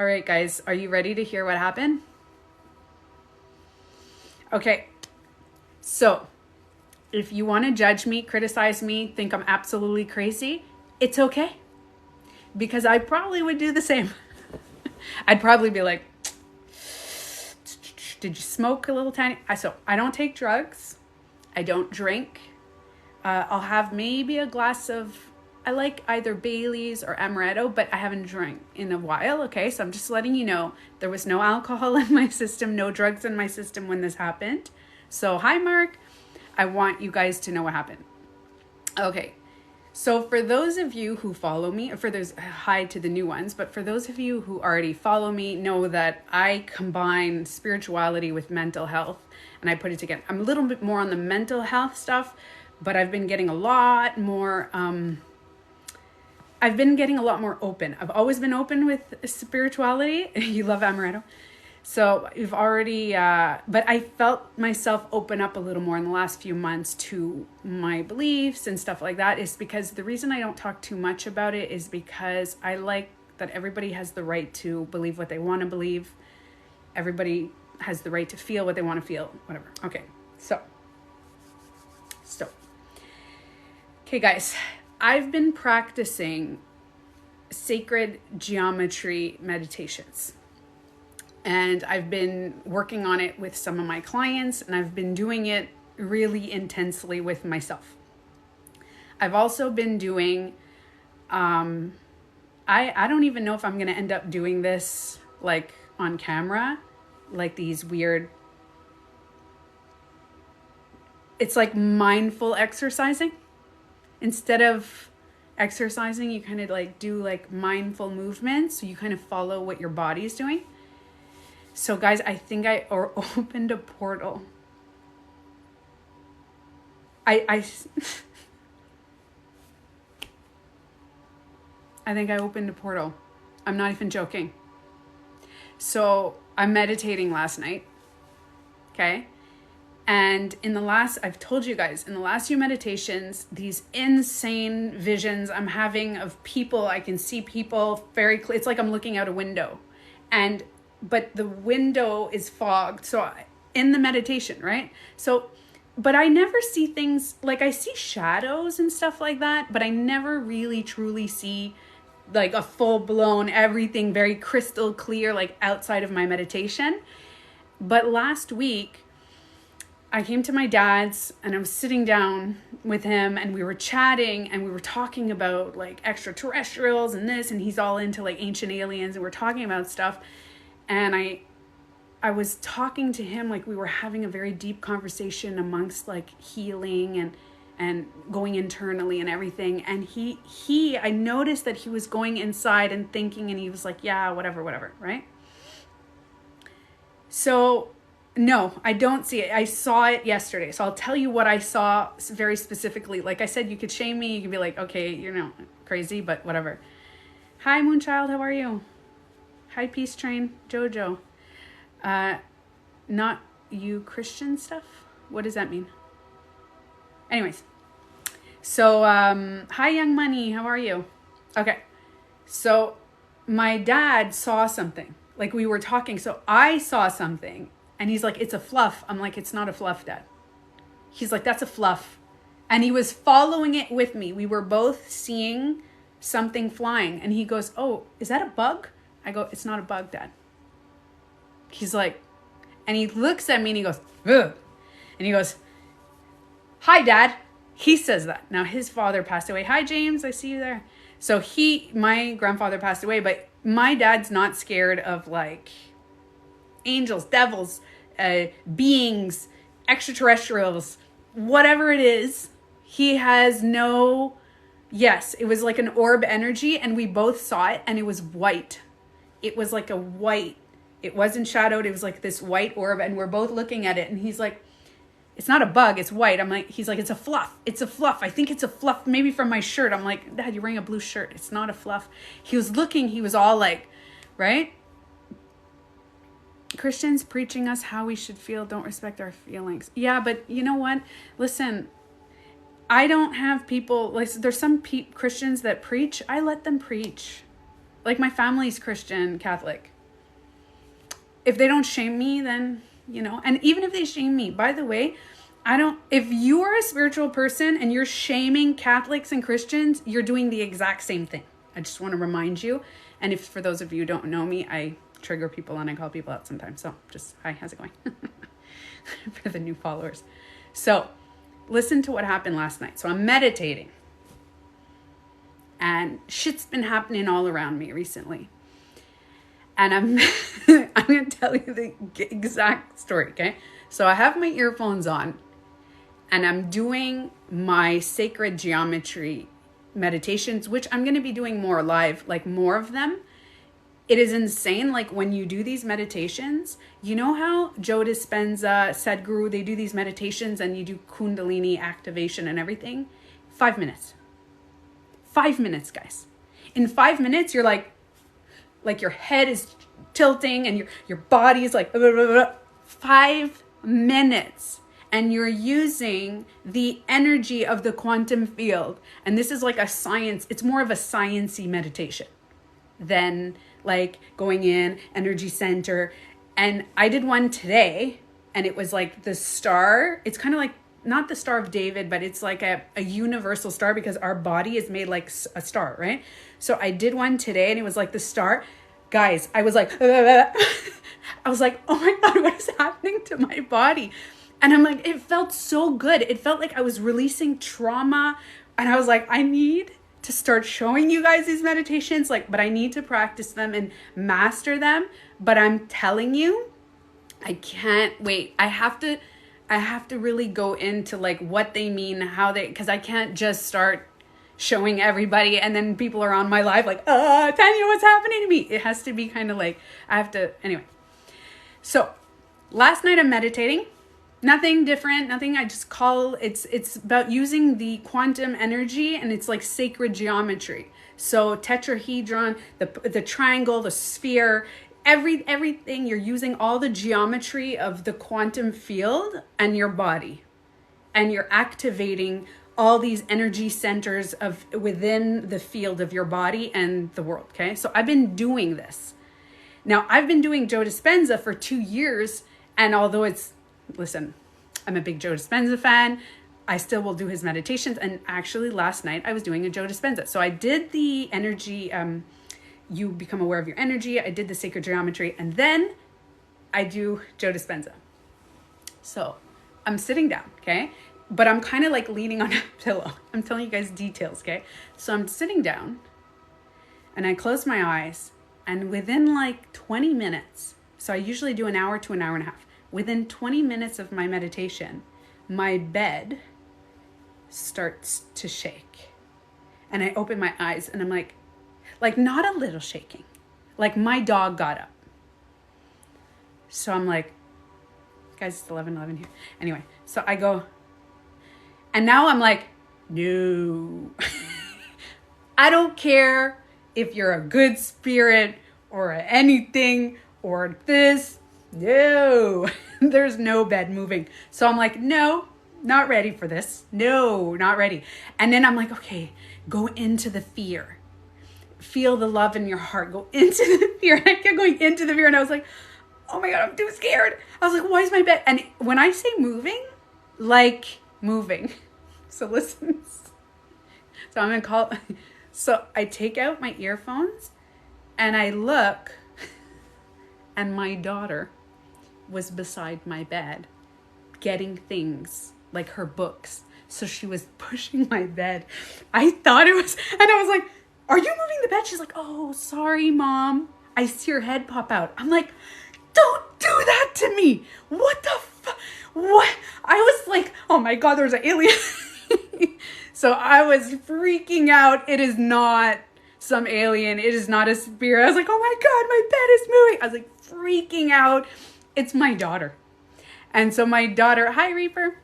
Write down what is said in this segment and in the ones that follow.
All right, guys, are you ready to hear what happened? Okay, so if you want to judge me, criticize me, think I'm absolutely crazy, it's okay. Because I probably would do the same. I'd probably be like, did you smoke a little tiny? So I don't take drugs. I don't drink. I'll have maybe a glass of, I like either Bailey's or Amaretto, but I haven't drank in a while. Okay, so I'm just letting you know there was no alcohol in my system, no drugs in my system when this happened. So hi, Mark. I want you guys to know what happened. Okay, so for those of you who follow me, or for those, hi to the new ones, but for those of you who already follow me, know that I combine spirituality with mental health and I put it together. I'm a little bit more on the mental health stuff, but I've been getting a lot more, open. I've always been open with spirituality. You love Amaretto. So you've already, but I felt myself open up a little more in the last few months to my beliefs and stuff like that, is because the reason I don't talk too much about it is because I like that everybody has the right to believe what they want to believe. Everybody has the right to feel what they want to feel, whatever. Okay, so. Okay, guys, I've been practicing sacred geometry meditations. And I've been working on it with some of my clients, and I've been doing it really intensely with myself. I've also been doing, I don't even know if I'm going to end up doing this like on camera, like these weird, it's like mindful exercising. Instead of exercising, you kind of like do like mindful movements. So you kind of follow what your body's doing. So guys, I think I opened a portal. I think I opened a portal. I'm not even joking. So I'm meditating last night. Okay. And I've told you guys, in the last few meditations, these insane visions I'm having of people, I can see people very clear. It's like I'm looking out a window, but the window is fogged. So in the meditation, right? So, but I never see things, like I see shadows and stuff like that, but I never really truly see like a full blown, everything very crystal clear, like outside of my meditation. But last week, I came to my dad's and I was sitting down with him and we were chatting and we were talking about like extraterrestrials and this, and he's all into like ancient aliens, and we're talking about stuff. And I was talking to him like we were having a very deep conversation amongst like healing and going internally and everything. And I noticed that he was going inside and thinking, and he was like, yeah, whatever, right? So no, I don't see it. I saw it yesterday. So I'll tell you what I saw very specifically. Like I said, you could shame me. You could be like, okay, you're not crazy, but whatever. Hi, Moonchild. How are you? Hi, Peace Train. Jojo. Not you Christian stuff? What does that mean? Anyways. So, hi, Young Money. How are you? Okay. So my dad saw something. Like we were talking. So I saw something. And he's like, it's a fluff. I'm like, it's not a fluff, Dad. He's like, that's a fluff. And he was following it with me. We were both seeing something flying. And he goes, oh, is that a bug? I go, it's not a bug, Dad. He's like, and he looks at me and he goes, ugh. And he goes, hi, Dad. He says that. Now his father passed away. Hi, James. I see you there. So my grandfather passed away, but my dad's not scared of like angels, devils, beings, extraterrestrials, whatever it is. He has no, yes, it was like an orb energy, and we both saw it, and it was white. It was like a white, it wasn't shadowed, it was like this white orb, and we're both looking at it, and he's like, it's not a bug, it's white. I'm like, he's like, it's a fluff. It's a fluff. I think it's a fluff, maybe from my shirt. I'm like, Dad, you're wearing a blue shirt. It's not a fluff. He was looking, he was all like, right? Christians preaching us how we should feel, don't respect our feelings. Yeah, but you know what? Listen, I don't have people, like there's some Christians that preach. I let them preach. Like my family's Christian, Catholic. if they don't shame me, then, and even if they shame me, by the way, if you are a spiritual person and you're shaming Catholics and Christians, you're doing the exact same thing. I just want to remind you. And if for those of you who don't know me, I trigger people and I call people out sometimes. So just, hi, how's it going? For the new followers. So listen to what happened last night. So I'm meditating and shit's been happening all around me recently. And I'm going to tell you the exact story, okay? So I have my earphones on and I'm doing my sacred geometry meditations, which I'm going to be doing more live, like more of them. It is insane. Like when you do these meditations, you know how Joe Dispenza, Sadhguru, they do these meditations and you do Kundalini activation and everything? 5 minutes. 5 minutes, guys. In 5 minutes, you're like your head is tilting and your body is like, blah, blah, blah, blah. 5 minutes. And you're using the energy of the quantum field. And this is like a science, it's more of a sciencey meditation than like going in, energy center. And I did one today and it was like the star. It's kind of like, not the Star of David, but it's like a universal star because our body is made like a star, right? So I did one today and it was like the star. Guys, I was like, I was like, oh my God, what is happening to my body? And I'm like, it felt so good. It felt like I was releasing trauma. And I was like, I need to start showing you guys these meditations, but I need to practice them and master them. But I'm telling you, I can't wait. I have to really go into like what they mean, because I can't just start showing everybody and then people are on my live like, Tanya, what's happening to me? It has to be kind of like, anyway. So last night I'm meditating. Nothing different, nothing. I just it's about using the quantum energy and it's like sacred geometry. So tetrahedron, the triangle, the sphere, everything, you're using all the geometry of the quantum field and your body. And you're activating all these energy centers within the field of your body and the world, okay? So I've been doing this. Now, I've been doing Joe Dispenza for 2 years, and although listen, I'm a big Joe Dispenza fan. I still will do his meditations. And actually last night I was doing a Joe Dispenza. So I did the energy, you become aware of your energy. I did the sacred geometry and then I do Joe Dispenza. So I'm sitting down, okay? But I'm kind of like leaning on a pillow. I'm telling you guys details, okay? So I'm sitting down and I close my eyes and within like 20 minutes, so I usually do an hour to an hour and a half. Within 20 minutes of my meditation, my bed starts to shake. And I open my eyes and I'm like not a little shaking. Like my dog got up. So I'm like, guys, it's 11:11 here. Anyway, so I go, and now I'm like, no. I don't care if you're a good spirit or anything or this. No, there's no bed moving. So I'm like, no, not ready for this. No, not ready. And then I'm like, okay, go into the fear. Feel the love in your heart. Go into the fear. And I kept going into the fear. And I was like, oh my God, I'm too scared. I was like, why is my bed? And when I say moving, like moving. So listen. So I'm going to call. So I take out my earphones and I look and my daughter was beside my bed getting things like her books. So she was pushing my bed. I thought it was, and I was like, are you moving the bed? She's like, oh, sorry, Mom. I see your head pop out. I'm like, don't do that to me. What the fuck? What? I was like, oh my God, there's an alien. So I was freaking out. It is not some alien. It is not a spirit. I was like, oh my God, my bed is moving. I was like freaking out. It's my daughter. And so my daughter, hi Reaper.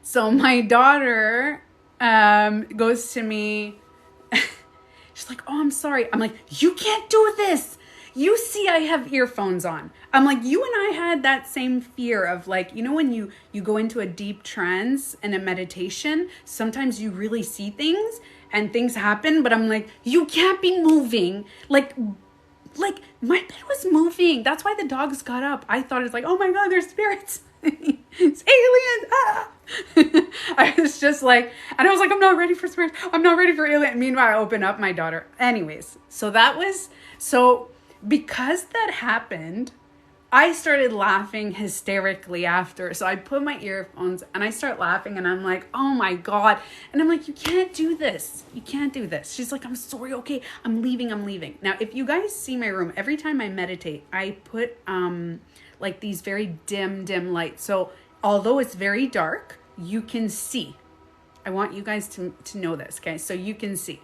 So my daughter goes to me. She's like, oh, I'm sorry. I'm like, you can't do this. You see, I have earphones on. I'm like, you and I had that same fear of like, when you go into a deep trance and a meditation, sometimes you really see things and things happen. But I'm like, you can't be moving. Like, like my bed was moving. That's why the dogs got up. I thought it's like, oh my God, there's spirits. It's aliens. Ah. I was just like, and I was like, I'm not ready for spirits. I'm not ready for alien. Meanwhile, I open up my daughter. Anyways, so because that happened, I started laughing hysterically after. So I put my earphones and I start laughing and I'm like, oh my God. And I'm like, you can't do this. You can't do this. She's like, I'm sorry. Okay, I'm leaving. Now, if you guys see my room, every time I meditate, I put like these very dim lights. So although it's very dark, you can see. I want you guys to know this, okay? So you can see.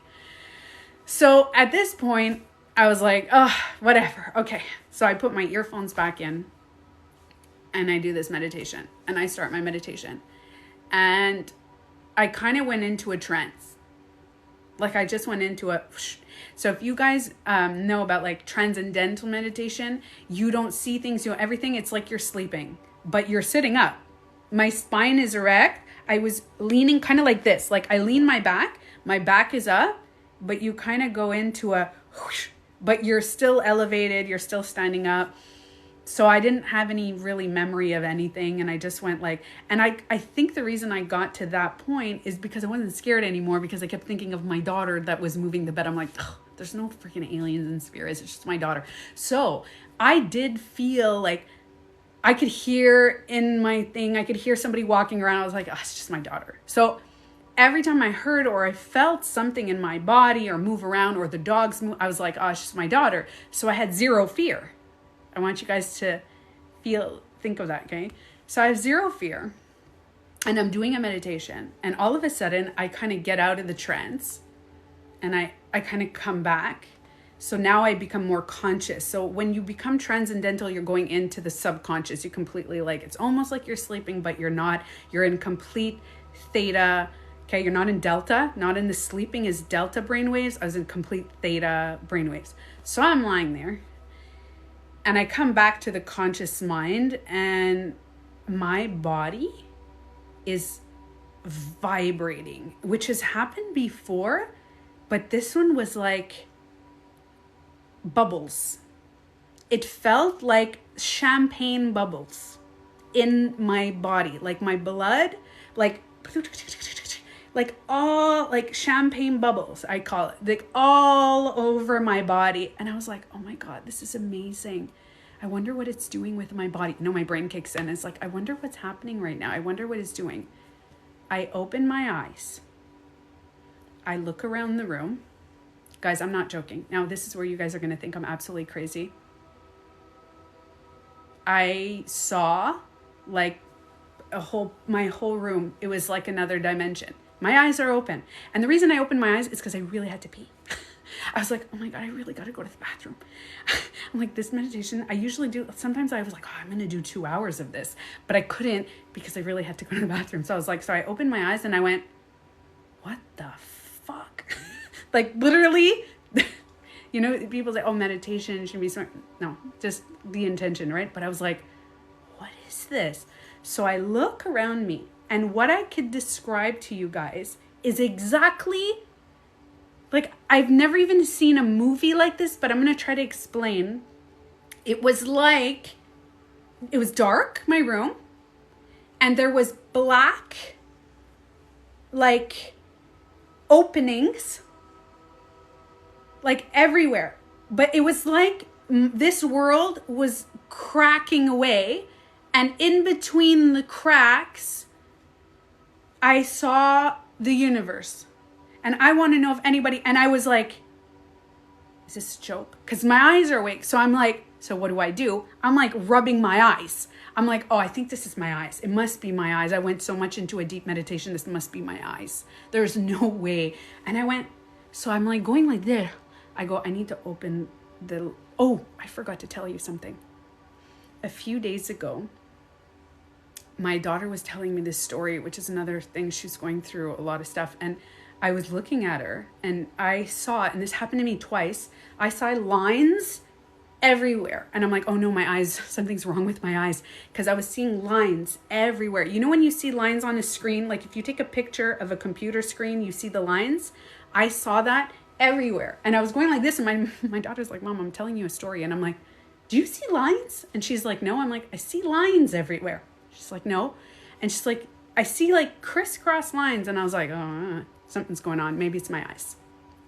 So at this point, I was like, oh, whatever. Okay. So I put my earphones back in and I do this meditation and I start my meditation. And I kind of went into a trance. Like I just went into a... So if you guys know about like transcendental meditation, you don't see things, you know, everything. It's like you're sleeping, but you're sitting up. My spine is erect. I was leaning kind of like this. Like I lean my back is up, but you kind of go into a... But you're still elevated, you're still standing up. So I didn't have any really memory of anything. And I just went like, and I think the reason I got to that point is because I wasn't scared anymore, because I kept thinking of my daughter that was moving the bed. I'm like, there's no freaking aliens and spirits. It's just my daughter. So I did feel like I could hear in my thing, I could hear somebody walking around. I was like, oh, it's just my daughter. So every time I heard or I felt something in my body or move around or the dogs move, I was like, oh, it's just my daughter. So I had zero fear. I want you guys to think of that, okay? So I have zero fear and I'm doing a meditation and all of a sudden I kind of get out of the trance and I kind of come back. So now I become more conscious. So when you become transcendental, you're going into the subconscious. You completely like, it's almost like you're sleeping, but you're not. You're in complete theta. Okay, you're not in delta. Not in the sleeping is delta brainwaves. I was in complete theta brainwaves. So I'm lying there. And I come back to the conscious mind and my body is vibrating, which has happened before, but this one was like bubbles. It felt like champagne bubbles in my body, like my blood, like all like champagne bubbles, I call it, like all over my body. And I was like, oh my God, this is amazing. I wonder what it's doing with my body. No, my brain kicks in. It's like, I wonder what's happening right now. I wonder what it's doing. I open my eyes. I look around the room. Guys, I'm not joking. Now, this is where you guys are going to think I'm absolutely crazy. I saw like my whole room. It was like another dimension. My eyes are open. And the reason I opened my eyes is because I really had to pee. I was like, oh my God, I really got to go to the bathroom. I'm like, this meditation, I usually do. Sometimes I was like, oh, I'm going to do 2 hours of this. But I couldn't because I really had to go to the bathroom. So I was like, so I opened my eyes and I went, what the fuck? Like literally, you know, people say, oh, meditation should be smart. No, just the intention, right? But I was like, what is this? So I look around me. And what I could describe to you guys is exactly, like, I've never even seen a movie like this, but I'm going to try to explain. It was like, it was dark, my room, and there was black, like, openings, like, everywhere. But it was like this world was cracking away, and in between the cracks, I saw the universe. And I want to know if anybody, and I was like, is this a joke? Because my eyes are awake. So I'm like, so what do? I'm like rubbing my eyes. I'm like, oh, I think this is my eyes. It must be my eyes. I went so much into a deep meditation. This must be my eyes. There's no way. And I went, so I'm like going like this. I go, I need to open oh, I forgot to tell you something. A few days ago, my daughter was telling me this story, which is another thing. She's going through a lot of stuff. And I was looking at her and I saw, and this happened to me twice, I saw lines everywhere. And I'm like, oh no, my eyes, something's wrong with my eyes. Because I was seeing lines everywhere. You know when you see lines on a screen, like if you take a picture of a computer screen, you see the lines? I saw that everywhere. And I was going like this, and my daughter's like, Mom, I'm telling you a story. And I'm like, do you see lines? And she's like, no. I'm like, I see lines everywhere. She's like, no. And she's like, I see like crisscross lines. And I was like, oh, something's going on. Maybe it's my eyes.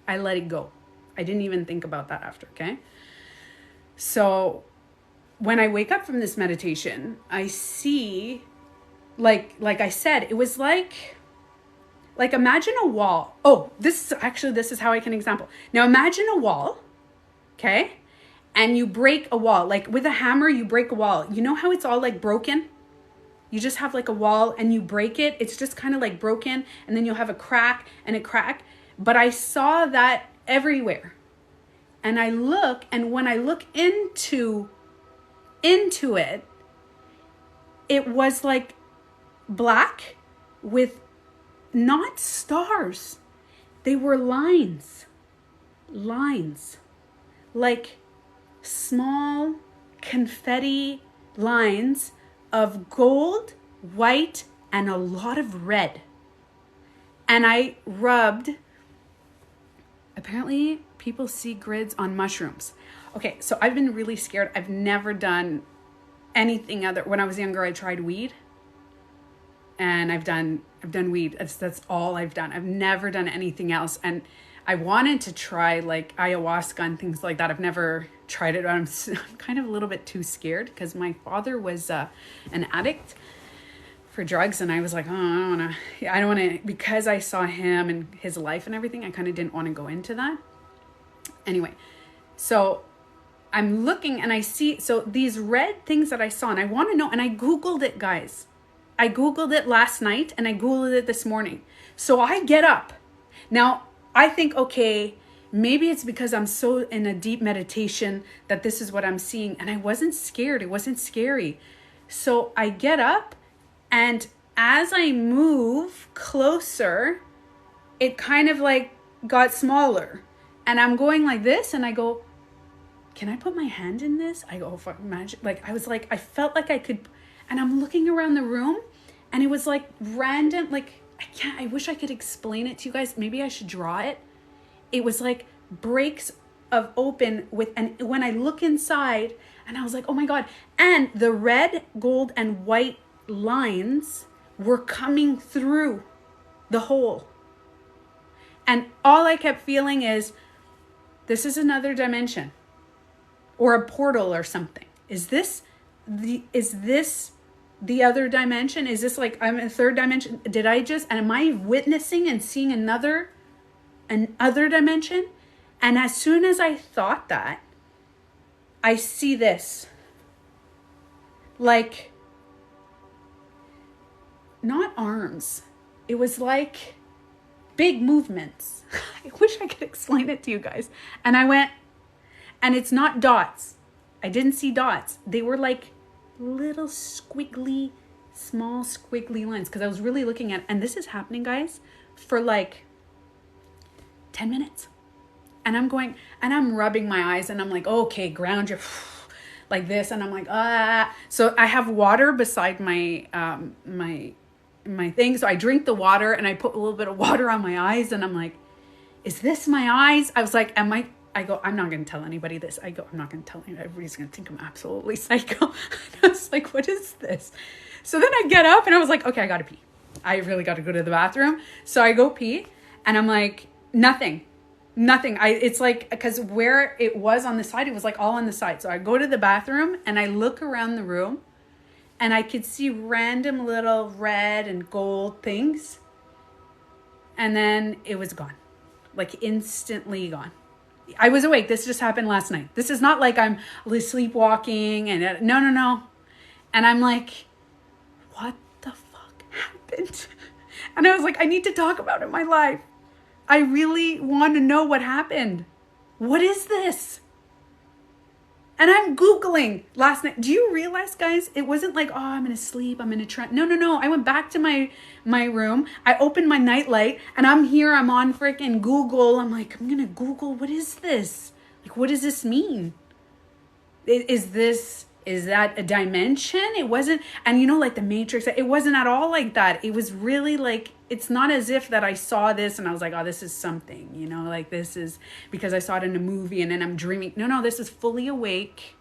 I let it go. I didn't even think about that after, okay? So when I wake up from this meditation, I see, like I said, it was like imagine a wall. Oh, this is how I can example. Now imagine a wall, okay? And you break a wall. Like with a hammer, you break a wall. You know how it's all like broken? You just have like a wall and you break it. It's just kind of like broken, and then you'll have a crack and a crack. But I saw that everywhere. And I look, and when I look into it, it was like black with not stars. They were lines, like small confetti lines of gold, white, and a lot of red. And I rubbed, apparently people see grids on mushrooms. Okay, so I've been really scared. I've never done anything other. When I was younger, I tried weed. And I've done weed. That's all I've done. I've never done anything else. And I wanted to try like ayahuasca and things like that. I've never tried it. I'm kind of a little bit too scared because my father was an addict for drugs, and I was like, oh, I don't want to, because I saw him and his life and everything, I kind of didn't want to go into that. Anyway, so I'm looking and I see, so these red things that I saw, and I want to know, and I Googled it, guys. I Googled it last night and I Googled it this morning. So I get up. Now, I think, okay, maybe it's because I'm so in a deep meditation that this is what I'm seeing. And I wasn't scared. It wasn't scary. So I get up, and as I move closer, it kind of like got smaller. And I'm going like this, and I go, can I put my hand in this? I go, oh, fuck, magic. Like, I was like, I felt like I could, and I'm looking around the room, and it was like random, like, I wish I could explain it to you guys. Maybe I should draw it. It was like breaks of open with, and when I look inside, and I was like, oh my God. And the red, gold, and white lines were coming through the hole. And all I kept feeling is, this is another dimension or a portal or something. Is this the other dimension? Is this like I'm in a third dimension? Am I witnessing and seeing another dimension? And as soon as I thought that, I see this, like, not arms. It was like big movements. I wish I could explain it to you guys. And I went, and it's not dots. I didn't see dots. They were like little squiggly, small squiggly lines. Because I was really looking at, and this is happening, guys, for like 10 minutes. And I'm going, and I'm rubbing my eyes, and I'm like, okay, ground your, like this. And I'm like, ah. So I have water beside my my thing. So I drink the water, and I put a little bit of water on my eyes, and I'm like, is this my eyes? I was like, I go, I'm not going to tell anybody this. I go, I'm not going to tell anybody. Everybody's going to think I'm absolutely psycho. I was like, what is this? So then I get up, and I was like, okay, I got to pee. I really got to go to the bathroom. So I go pee, and I'm like, nothing. It's like, because where it was on the side, it was like all on the side. So I go to the bathroom, and I look around the room, and I could see random little red and gold things. And then it was gone. Like instantly gone. I was awake. This just happened last night. This is not like I'm sleepwalking and no. And I'm like, what the fuck happened? And I was like, I need to talk about it in my life. I really want to know what happened. What is this? And I'm Googling last night. Do you realize, guys, it wasn't like, oh, I'm going to sleep, I'm in a trance. No. I went back to my room. I opened my nightlight, and I'm on freaking Google. I'm like, I'm going to Google, what is this? Like, what does this mean? Is this is that a dimension? It wasn't, and you know, like the Matrix, it wasn't at all like that. It was really like, it's not as if that I saw this and I was like, oh, this is something, you know, like this is because I saw it in a movie and then I'm dreaming. No, this is fully awake.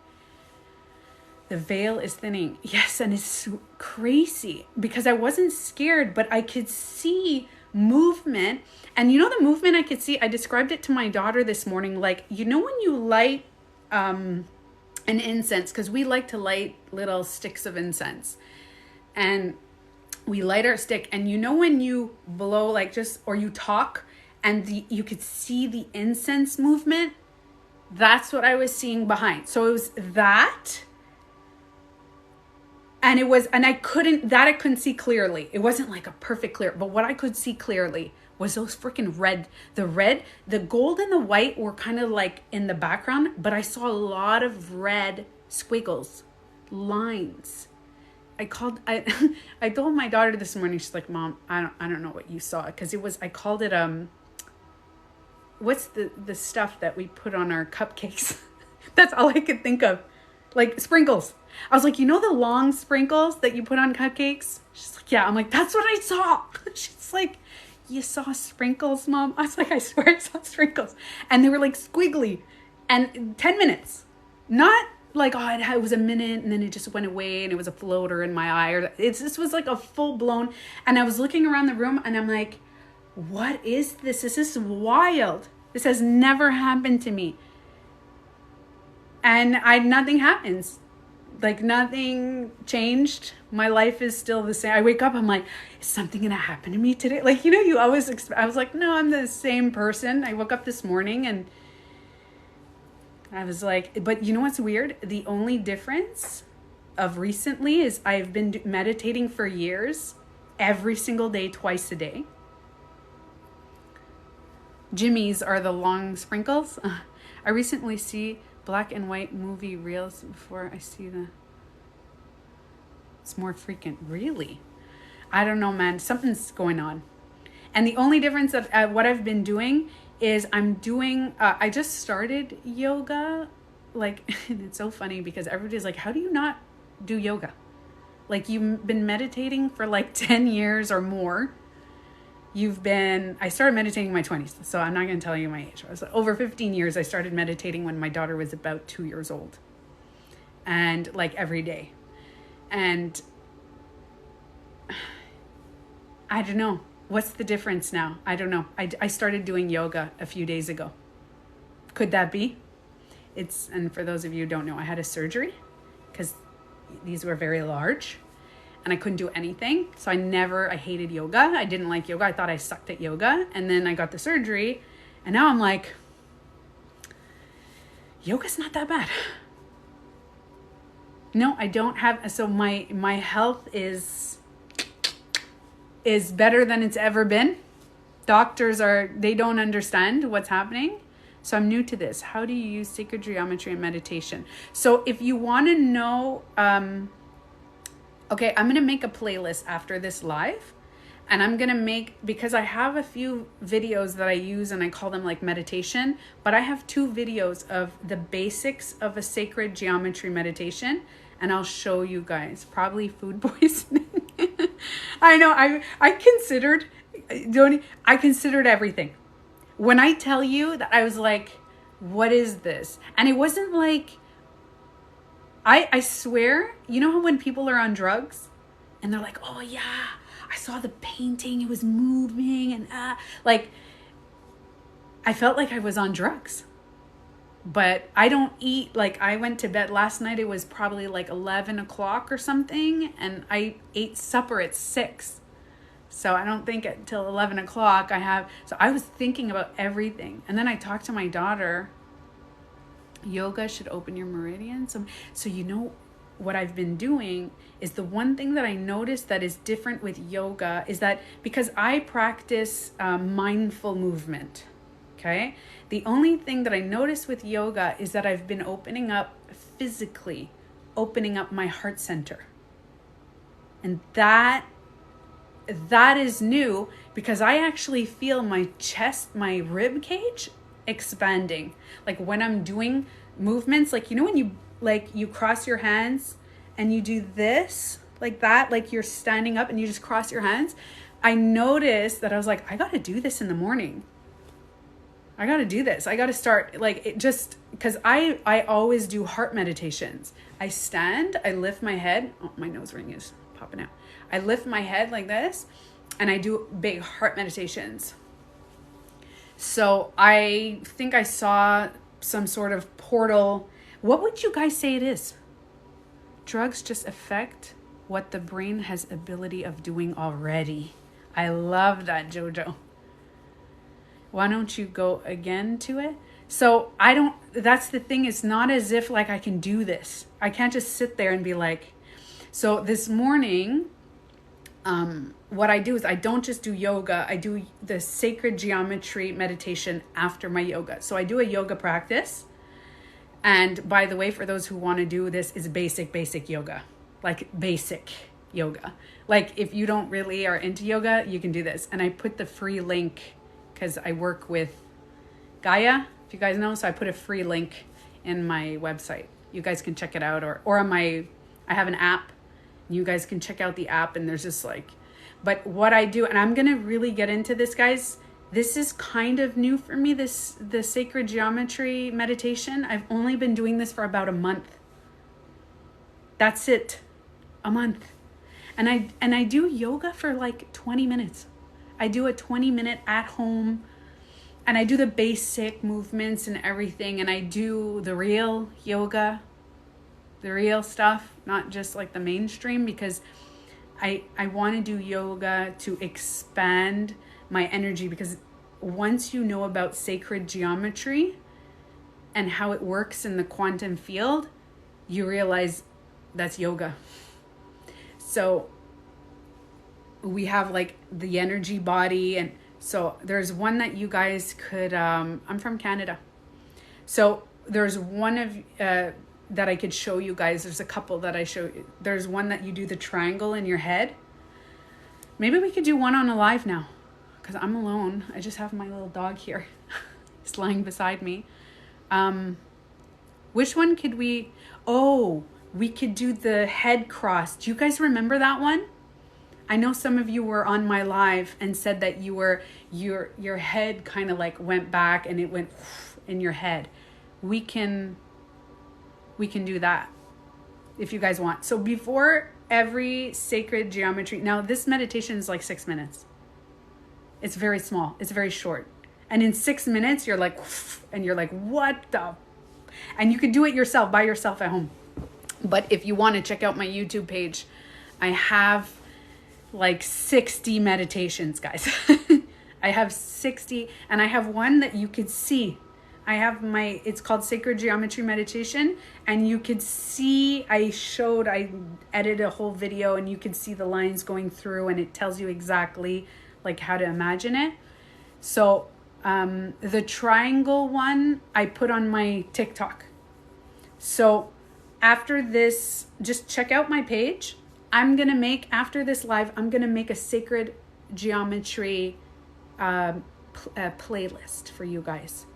The veil is thinning. Yes, and it's crazy because I wasn't scared, but I could see movement. And you know the movement I could see? I described it to my daughter this morning. Like, you know when you light an incense, because we like to light little sticks of incense. And we light our stick. And you know when you blow like just, or you talk and you could see the incense movement? That's what I was seeing behind. So it was that. And it was, and I couldn't see clearly. It wasn't like a perfect clear, but what I could see clearly was those freaking red, the gold and the white were kind of like in the background, but I saw a lot of red squiggles, lines. I told my daughter this morning, she's like, Mom, I don't know what you saw. Cause I called it, what's the stuff that we put on our cupcakes? That's all I could think of. Like sprinkles. I was like, you know the long sprinkles that you put on cupcakes? She's like, yeah. I'm like, that's what I saw. She's like, you saw sprinkles, Mom? I was like, I swear I saw sprinkles. And they were like squiggly. And 10 minutes. Not like, oh, it was a minute and then it just went away and it was a floater in my eye. Or this was like a full blown. And I was looking around the room and I'm like, what is this? This is wild. This has never happened to me. And nothing happens. Like nothing changed. My life is still the same. I wake up, I'm like, is something going to happen to me today? Like, you know, you always I was like, no, I'm the same person. I woke up this morning and I was like, but you know what's weird? The only difference of recently is I've been meditating for years, every single day, twice a day. Jimmy's are the long sprinkles. I recently see black and white movie reels before I see it's more frequent. Really? I don't know, man. Something's going on. And the only difference that what I've been doing is I'm doing, I just started yoga. Like, it's so funny because everybody's like, how do you not do yoga? Like you've been meditating for like 10 years or more. I started meditating in my 20s, so I'm not going to tell you my age. I was over 15 years. I started meditating when my daughter was about 2 years old. And like every day. And I don't know. What's the difference now? I don't know. I started doing yoga a few days ago. Could that be? And for those of you who don't know, I had a surgery because these were very large. And I couldn't do anything. So I hated yoga. I didn't like yoga. I thought I sucked at yoga. And then I got the surgery. And now I'm like, yoga's not that bad. No, I don't have, so my health is better than it's ever been. Doctors they don't understand what's happening. So I'm new to this. How do you use sacred geometry and meditation? So if you want to know, okay, I'm going to make a playlist after this live and I'm going to because I have a few videos that I use and I call them like meditation, but I have 2 videos of the basics of a sacred geometry meditation and I'll show you guys. Probably food poisoning. I know, I considered everything. When I tell you that I was like, what is this? And it wasn't like, I swear, you know how when people are on drugs and they're like, oh yeah, I saw the painting, it was moving and like, I felt like I was on drugs. But I don't eat, like I went to bed last night, it was probably like 11 o'clock or something. And I ate supper at 6. So I don't think until 11 o'clock so I was thinking about everything. And then I talked to my daughter. Yoga should open your meridians. So you know what I've been doing is the one thing that I noticed that is different with yoga is that because I practice mindful movement, okay? The only thing that I noticed with yoga is that I've been opening up physically, opening up my heart center. And that is new because I actually feel my chest, my rib cage expanding. Like when I'm doing movements, like, you know, like you cross your hands and you do this like that, like you're standing up and you just cross your hands. I noticed that I was like, I got to do this in the morning. I got to do this. I got to start like it, just because I always do heart meditations. I stand, I lift my head. Oh, my nose ring is popping out. I lift my head like this and I do big heart meditations. So I think I saw some sort of portal. What would you guys say it is? Drugs just affect what the brain has ability of doing already. I love that, Jojo. Why don't you go again to it? So that's the thing. It's not as if like I can do this. I can't just sit there and be like, so this morning, what I do is I don't just do yoga. I do the sacred geometry meditation after my yoga. So I do a yoga practice. And by the way, for those who want to do this, is basic yoga, like basic yoga. Like if you don't really are into yoga, you can do this. And I put the free link because I work with Gaia, if you guys know. So I put a free link in my website. You guys can check it out, or on I have an app. You guys can check out the app, and there's just like, but what I do, and I'm going to really get into this, guys. This is kind of new for me, the sacred geometry meditation. I've only been doing this for about a month. That's it. A month. And I do yoga for like 20 minutes. I do a 20-minute at home, and I do the basic movements and everything, and I do the real yoga, the real stuff, not just like the mainstream, because I want to do yoga to expand my energy, because once you know about sacred geometry and how it works in the quantum field, you realize that's yoga. So we have like the energy body, and so there's one that you guys could I'm from Canada, so there's one of that I could show you guys. There's a couple that I show you. There's one that you do the triangle in your head. Maybe we could do one on a live now, because I'm alone. I just have my little dog here. He's lying beside me. Which one could we... Oh, we could do the head cross. Do you guys remember that one? I know some of you were on my live and said that you were your head kind of like went back and it went in your head. We can do that if you guys want. So before every sacred geometry, now this meditation is like 6 minutes. It's very small. It's very short. And in 6 minutes, you're like, and you're like, what the? And you can do it yourself, by yourself at home. But if you want to check out my YouTube page, I have like 60 meditations, guys. I have 60, and I have one that you could see. It's called Sacred Geometry Meditation, and you could see, I edited a whole video, and you could see the lines going through, and it tells you exactly like how to imagine it. So the triangle one I put on my TikTok. So after this, just check out my page. After this live, I'm going to make a sacred geometry playlist for you guys.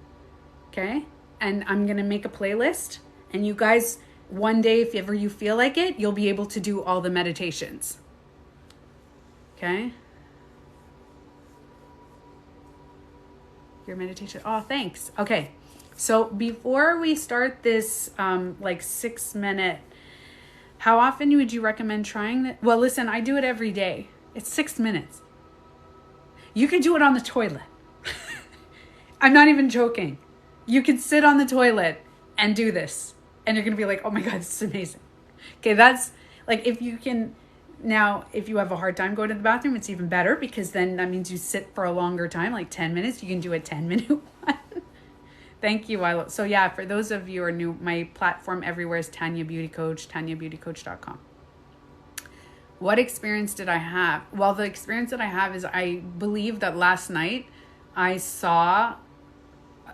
Okay? And I'm going to make a playlist, and you guys, one day, if ever you feel like it, you'll be able to do all the meditations. Okay? Your meditation. Oh, thanks. Okay. So before we start this like 6 minute, how often would you recommend trying that? Well, listen, I do it every day. It's 6 minutes. You can do it on the toilet. I'm not even joking. You can sit on the toilet and do this, and you're going to be like, oh my God, this is amazing. Okay. That's like, if you can. Now, if you have a hard time going to the bathroom, it's even better, because then that means you sit for a longer time, like 10 minutes. You can do a 10-minute one. Thank you,Ilo. So yeah, for those of you who are new, my platform everywhere is Tanya Beauty Coach, tanyabeautycoach.com. What experience did I have? Well, the experience that I have is, I believe that last night I saw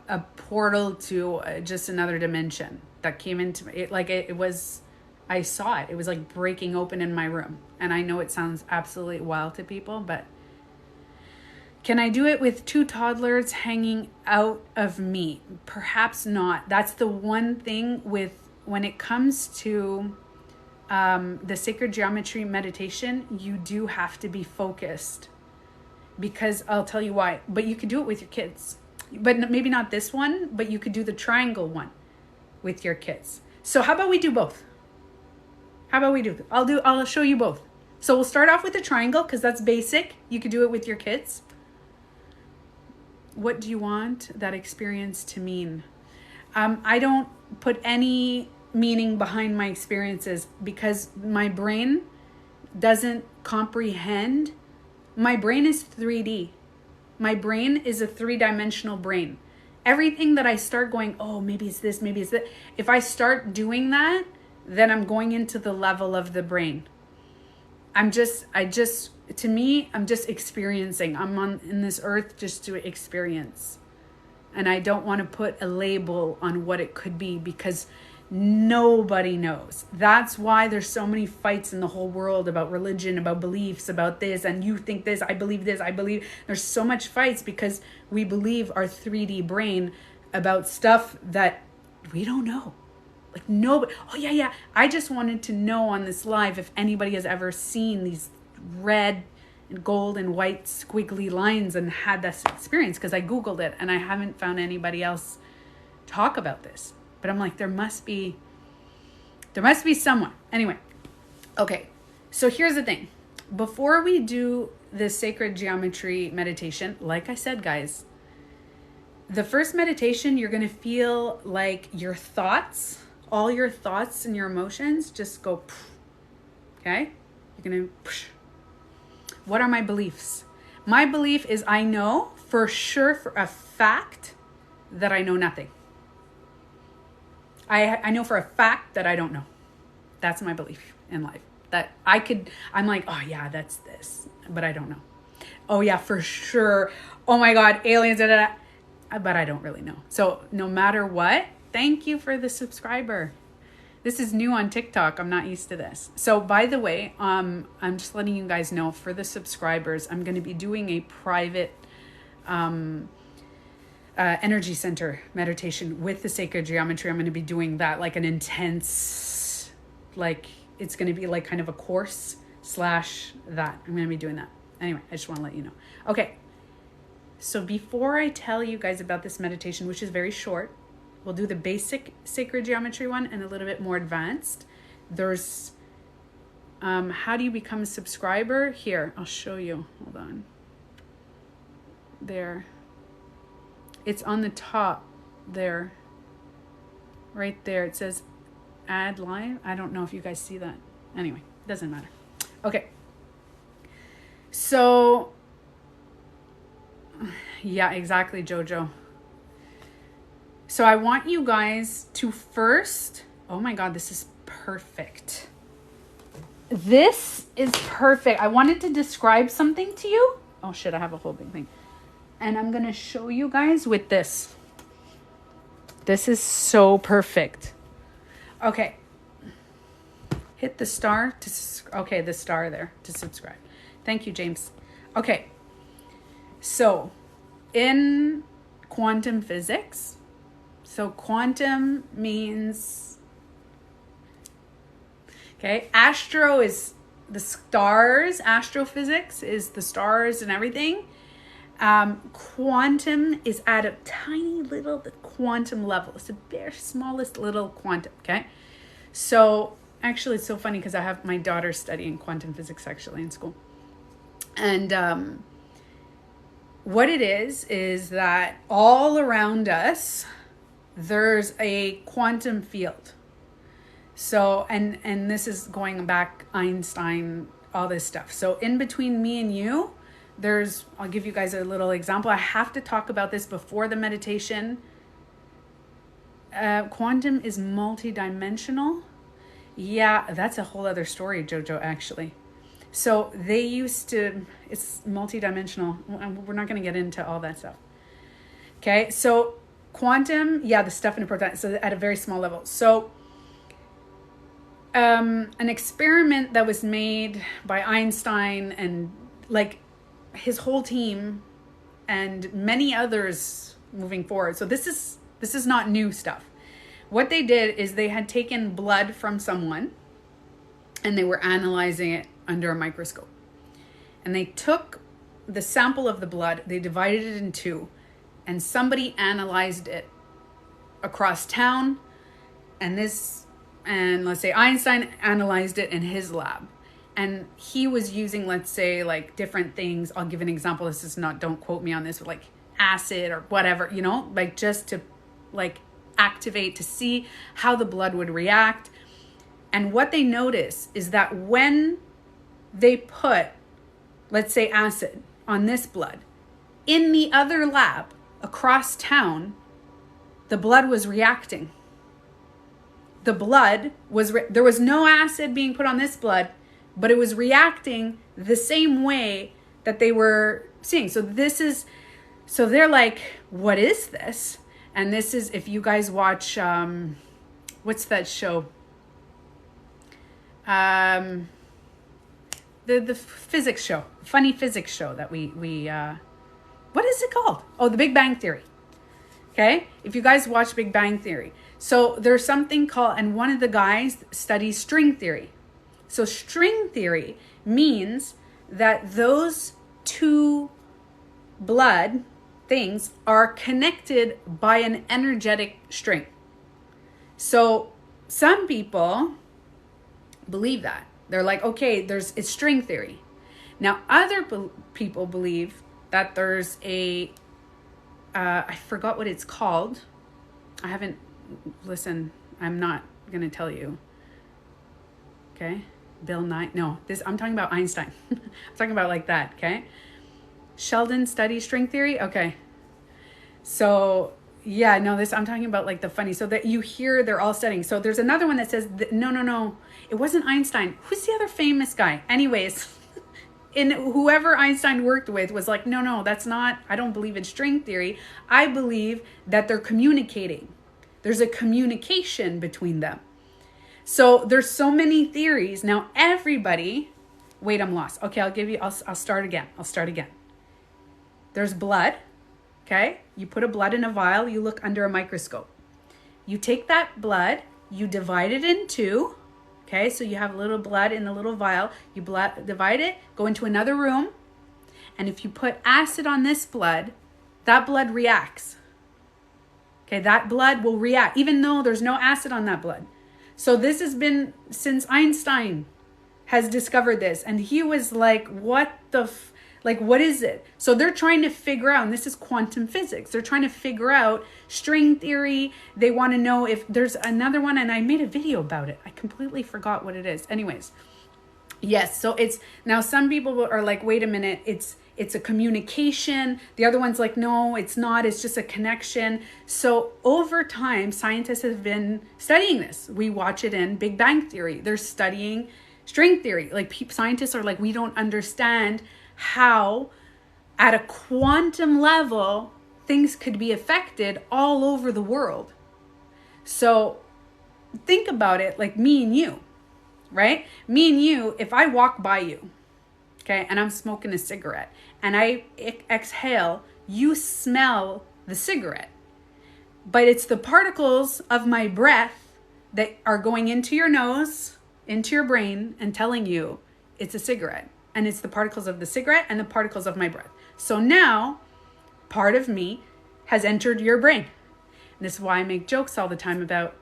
a portal to just another dimension that came into it. Like I saw it. It was like breaking open in my room. And I know it sounds absolutely wild to people, but can I do it with 2 toddlers hanging out of me? Perhaps not. That's the one thing with when it comes to the sacred geometry meditation, you do have to be focused, because I'll tell you why. But you could do it with your kids, but maybe not this one, but you could do the triangle one with your kids. So how about we do both? I'll show you both. So we'll start off with the triangle because that's basic. You could do it with your kids. What do you want that experience to mean? I don't put any meaning behind my experiences because my brain doesn't comprehend. My brain is 3D. My brain is a 3-dimensional brain. Everything that I start going, oh, maybe it's this, maybe it's that. If I start doing that, then I'm going into the level of the brain. I'm just experiencing. I'm in this earth just to experience. And I don't want to put a label on what it could be because nobody knows. That's why there's so many fights in the whole world about religion, about beliefs, about this, and you think this, I believe this, I believe. There's so much fights because we believe our 3D brain about stuff that we don't know. Like nobody, oh yeah. I just wanted to know on this live if anybody has ever seen these red and gold and white squiggly lines and had this experience, because I Googled it and I haven't found anybody else talk about this. But I'm like, there must be someone. Anyway, okay. So here's the thing. Before we do the sacred geometry meditation, like I said, guys, the first meditation, you're going to feel like your thoughts, all your thoughts and your emotions just go, okay? You're going to, what are my beliefs? My belief is I know for sure, for a fact, that I know nothing. I know for a fact that I don't know. That's my belief in life. That I'm like, oh yeah, that's this, but I don't know. Oh yeah, for sure. Oh my God, aliens, but I don't really know. So no matter what, thank you for the subscriber. This is new on TikTok. I'm not used to this. So by the way, I'm just letting you guys know, for the subscribers, I'm going to be doing a private energy center meditation with the sacred geometry. I'm going to be doing that, like an intense, like it's going to be like kind of a course / that. I'm going to be doing that. Anyway, I just want to let you know. Okay. So before I tell you guys about this meditation, which is very short, we'll do the basic sacred geometry one and a little bit more advanced. There's, how do you become a subscriber? Here, I'll show you. Hold on. There. It's on the top there. Right there. It says add live. I don't know if you guys see that. Anyway, doesn't matter. Okay. So, yeah, exactly, Jojo. So I want you guys to first, oh my God, this is perfect. This is perfect. I wanted to describe something to you. Oh shit, I have a whole big thing. And I'm going to show you guys with this. This is so perfect. Okay. Hit the star to, okay, the star there to subscribe. Thank you, James. Okay. So in quantum physics, so quantum means, okay, astro is the stars, astrophysics is the stars and everything. Quantum is at a tiny little quantum level. It's the very smallest little quantum, okay? So actually it's so funny because I have my daughter studying quantum physics actually in school. And what it is that all around us, there's a quantum field. So, and this is going back Einstein, all this stuff. So in between me and you, I'll give you guys a little example. I have to talk about this before the meditation. Quantum is multidimensional. Yeah, that's a whole other story, Jojo, actually. So it's multidimensional. We're not going to get into all that stuff. Okay, so quantum, yeah, the stuff in a proton, so at a very small level. So an experiment that was made by Einstein and like his whole team and many others moving forward. So this is not new stuff. What they did is they had taken blood from someone and they were analyzing it under a microscope. And they took the sample of the blood, they divided it in two, and somebody analyzed it across town. And let's say Einstein analyzed it in his lab. And he was using, let's say, like different things. I'll give an example. This is not, don't quote me on this, but like acid or whatever, you know, like just to like activate, to see how the blood would react. And what they notice is that when they put, let's say, acid on this blood, in the other lab across town, the blood was reacting. The blood was, there was no acid being put on this blood, but it was reacting the same way that they were seeing. So they're like, what is this? And this is, if you guys watch, what's that show? The physics show, funny physics show that we what is it called? Oh, The Big Bang Theory. Okay. If you guys watch Big Bang Theory. So there's something called, and one of the guys studies string theory. So string theory means that those two blood things are connected by an energetic string. So some people believe that. They're like, okay, it's string theory. Now, other people believe that there's I forgot what it's called. Listen, I'm not going to tell you. Okay? Bill Nye. No, I'm talking about Einstein. I'm talking about like that, okay? Sheldon studies string theory. Okay. So, yeah, no, I'm talking about like the funny. So that you hear they're all studying. So there's another one that says, no. It wasn't Einstein. Who's the other famous guy? Anyways, whoever Einstein worked with was like, no, that's not, I don't believe in string theory. I believe that they're communicating. There's a communication between them. So there's so many theories. Now everybody, wait, I'm lost. Okay, I'll start again. There's blood, okay? You put a blood in a vial, you look under a microscope. You take that blood, you divide it in two, okay? So you have a little blood in a little vial, you divide it, go into another room, and if you put acid on this blood, that blood reacts. Okay, that blood will react, even though there's no acid on that blood. So this has been since Einstein has discovered this. And he was like, what is it? So they're trying to figure out, and this is quantum physics. They're trying to figure out string theory. They want to know if there's another one. And I made a video about it. I completely forgot what it is. Anyways, yes. So now some people are like, wait a minute, it's a communication. The other one's like, no, it's not. It's just a connection. So over time, scientists have been studying this. We watch it in Big Bang Theory. They're studying string theory. Like scientists are like, we don't understand how at a quantum level things could be affected all over the world. So think about it like me and you, right? Me and you, if I walk by you, okay, and I'm smoking a cigarette and I exhale, you smell the cigarette. But it's the particles of my breath that are going into your nose, into your brain, and telling you it's a cigarette. And it's the particles of the cigarette and the particles of my breath. So now, part of me has entered your brain. And this is why I make jokes all the time about,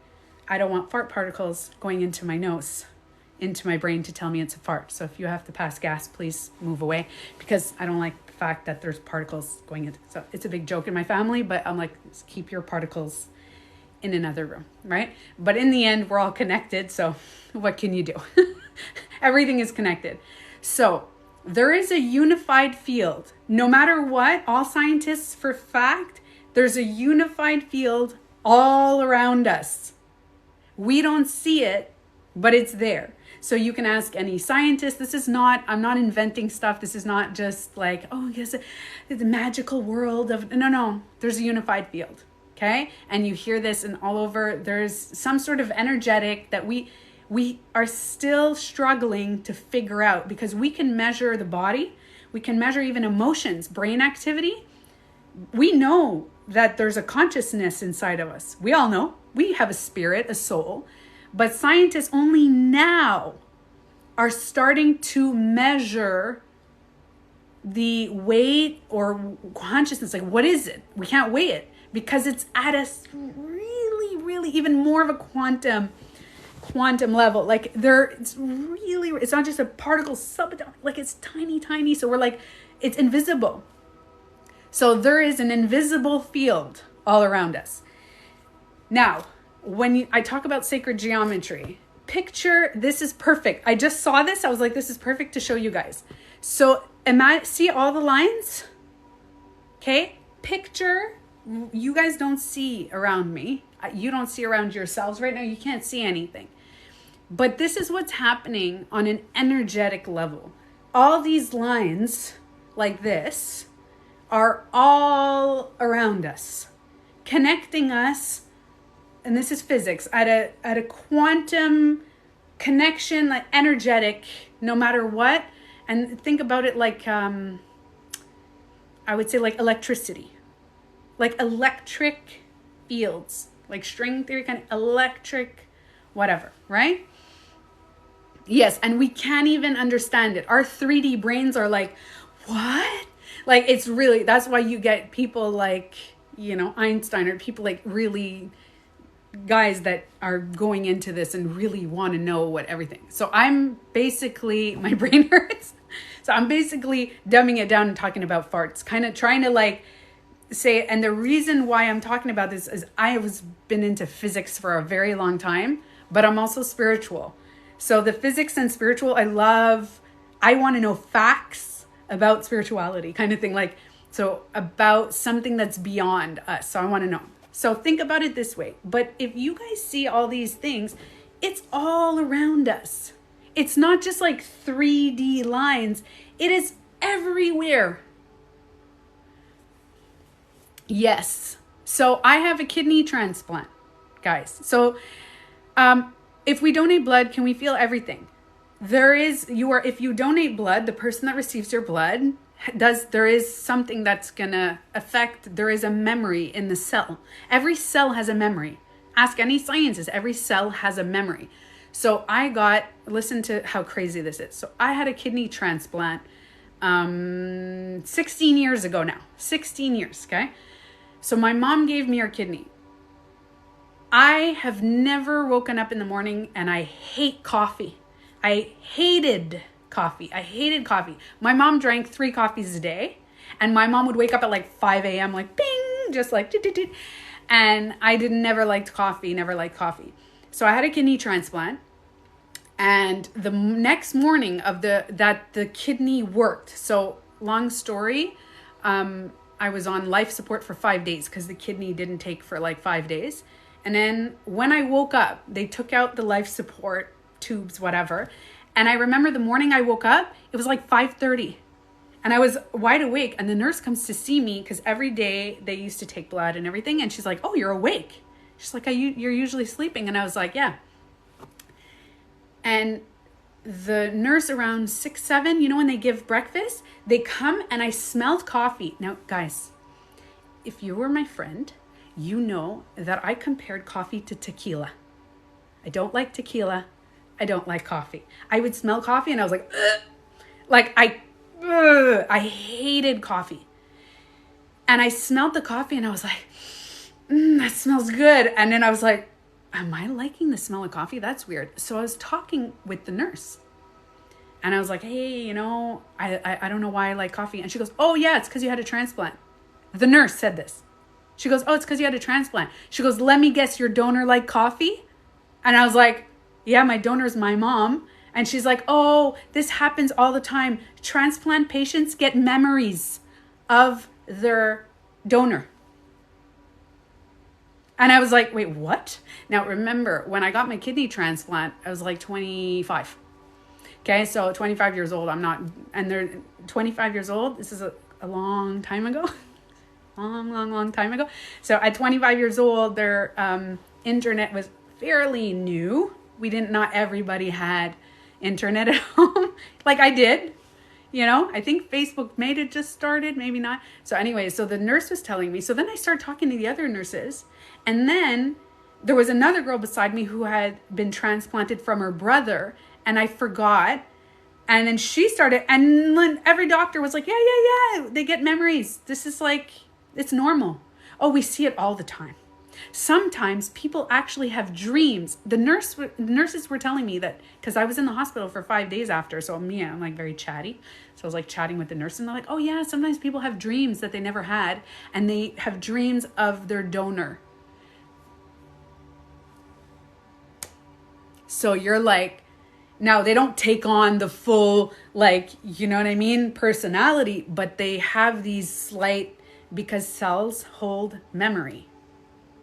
I don't want fart particles going into my nose, into my brain to tell me it's a fart. So if you have to pass gas, please move away, because I don't like the fact that there's particles going into. So it's a big joke in my family, but I'm like, keep your particles in another room, right? But in the end, we're all connected. So what can you do? Everything is connected. So there is a unified field. No matter what, all scientists for fact, there's a unified field all around us. We don't see it, but it's there. So you can ask any scientist. I'm not inventing stuff. This is not just like, oh, yes, the magical world of, no, there's a unified field, okay? And you hear this and all over, there's some sort of energetic that we are still struggling to figure out, because we can measure the body. We can measure even emotions, brain activity. We know that there's a consciousness inside of us. We all know, We have a spirit, a soul, but scientists only now are starting to measure the weight or consciousness. Like, what is it? We can't weigh it because it's at a really, really even more of a quantum level. Like it's not just a particle subatomic, like it's tiny. So we're like, it's invisible. So there is an invisible field all around us. Now, when I talk about sacred geometry, picture, this is perfect. I just saw this. I was like, this is perfect to show you guys. So see all the lines? Okay. Picture, you guys don't see around me. You don't see around yourselves right now. You can't see anything. But this is what's happening on an energetic level. All these lines like this are all around us, connecting us. And this is physics at a quantum connection, like energetic, no matter what. And think about it like, I would say like electricity, like electric fields, like string theory, kind of electric, whatever, right? Yes. And we can't even understand it. Our 3D brains are like, what? Like, it's really, that's why you get people like, Einstein, or people like really guys that are going into this and really want to know what everything. So I'm basically, my brain hurts. So I'm basically dumbing it down and talking about farts, kind of trying to like say, and the reason why I'm talking about this is I have been into physics for a very long time, but I'm also spiritual. So the physics and spiritual, I want to know facts about spirituality kind of thing. Like, so about something that's beyond us. So I want to know. So think about it this way. But if you guys see all these things, it's all around us. It's not just like 3D lines. It is everywhere. Yes. So I have a kidney transplant, guys. So if we donate blood, can we feel everything? If you donate blood, the person that receives your blood there is something that's gonna affect, there is a memory in the cell. Every cell has a memory. Ask any scientist, every cell has a memory. So listen to how crazy this is. So I had a kidney transplant 16 years ago now. 16 years, okay? So my mom gave me her kidney. I have never woken up in the morning and I hate coffee. I hated coffee. My mom drank 3 coffees a day, and my mom would wake up at like 5 a.m. like bing, just like and I never liked coffee. So I had a kidney transplant, and the next morning the kidney worked. So long story, I was on life support for 5 days because the kidney didn't take for like 5 days. And then when I woke up, they took out the life support tubes, whatever. And I remember the morning I woke up, it was like 5:30 and I was wide awake. And the nurse comes to see me because every day they used to take blood and everything. And she's like, oh, you're awake. She's like, you're usually sleeping. And I was like, yeah. And the nurse around 6, 7, when they give breakfast, they come and I smelled coffee. Now, guys, if you were my friend, you know that I compared coffee to tequila. I don't like tequila. I don't like coffee. I would smell coffee and I was like, ugh. Like I hated coffee. And I smelled the coffee and I was like, that smells good. And then I was like, am I liking the smell of coffee? That's weird. So I was talking with the nurse and I was like, hey, I don't know why I like coffee. And she goes, oh yeah, it's because you had a transplant. The nurse said this. She goes, oh, it's because you had a transplant. She goes, let me guess, your donor like coffee? And I was like, yeah, my donor's my mom. And she's like, oh, this happens all the time. Transplant patients get memories of their donor. And I was like, wait, what? Now, remember, when I got my kidney transplant, I was like 25. Okay, so 25 years old. And they're 25 years old. This is a long time ago. long time ago. So at 25 years old, their internet was fairly new. Not everybody had internet at home like I did. I think Facebook made it just started, maybe not. So anyway, so the nurse was telling me. So then I started talking to the other nurses. And then there was another girl beside me who had been transplanted from her brother, and I forgot. And then she started, and then every doctor was like, yeah, they get memories. This is like, it's normal. Oh, we see it all the time. Sometimes people actually have dreams. The nurses were telling me that, because I was in the hospital for 5 days after. So I'm like very chatty. So I was like chatting with the nurse, and they're like, oh yeah, sometimes people have dreams that they never had, and they have dreams of their donor. So you're like, now they don't take on the full, like, you know what I mean, personality, but they have these slight, because cells hold memory.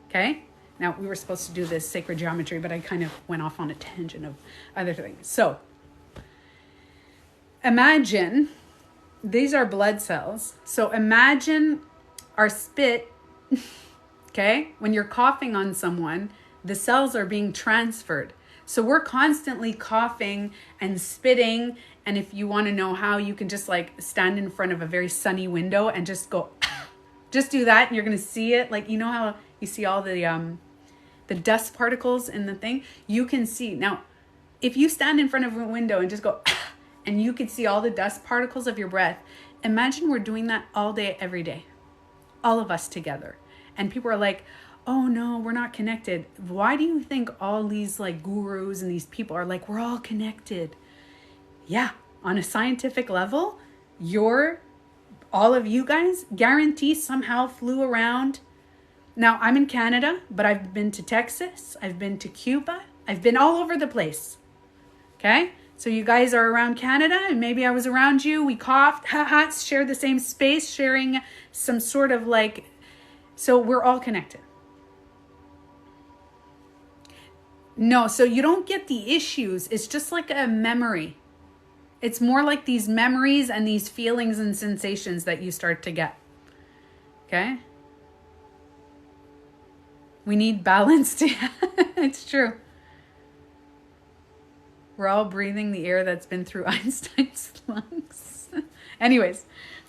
Okay? Now, we were supposed to do this sacred geometry, but I kind of went off on a tangent of other things. So, imagine, these are blood cells. So, imagine our spit, okay? When you're coughing on someone, the cells are being transferred. So, we're constantly coughing and spitting. And if you want to know how, you can just like stand in front of a very sunny window and just go, just do that, and you're going to see it. Like, you know how you see all the dust particles in the thing? You can see. Now, if you stand in front of a window and just go, and you can see all the dust particles of your breath, imagine we're doing that all day, every day. All of us together. And people are like, oh no, we're not connected. Why do you think all these like gurus and these people are like, we're all connected? Yeah, on a scientific level, all of you guys guarantee somehow flew around. Now, I'm in Canada, but I've been to Texas. I've been to Cuba. I've been all over the place. Okay? So you guys are around Canada, and maybe I was around you. We coughed, shared the same space, sharing some sort of like, so we're all connected. No, so you don't get the issues. It's just like a memory. It's more like these memories and these feelings and sensations that you start to get. Okay? We need balance. It's true. We're all breathing the air that's been through Einstein's lungs. Anyways,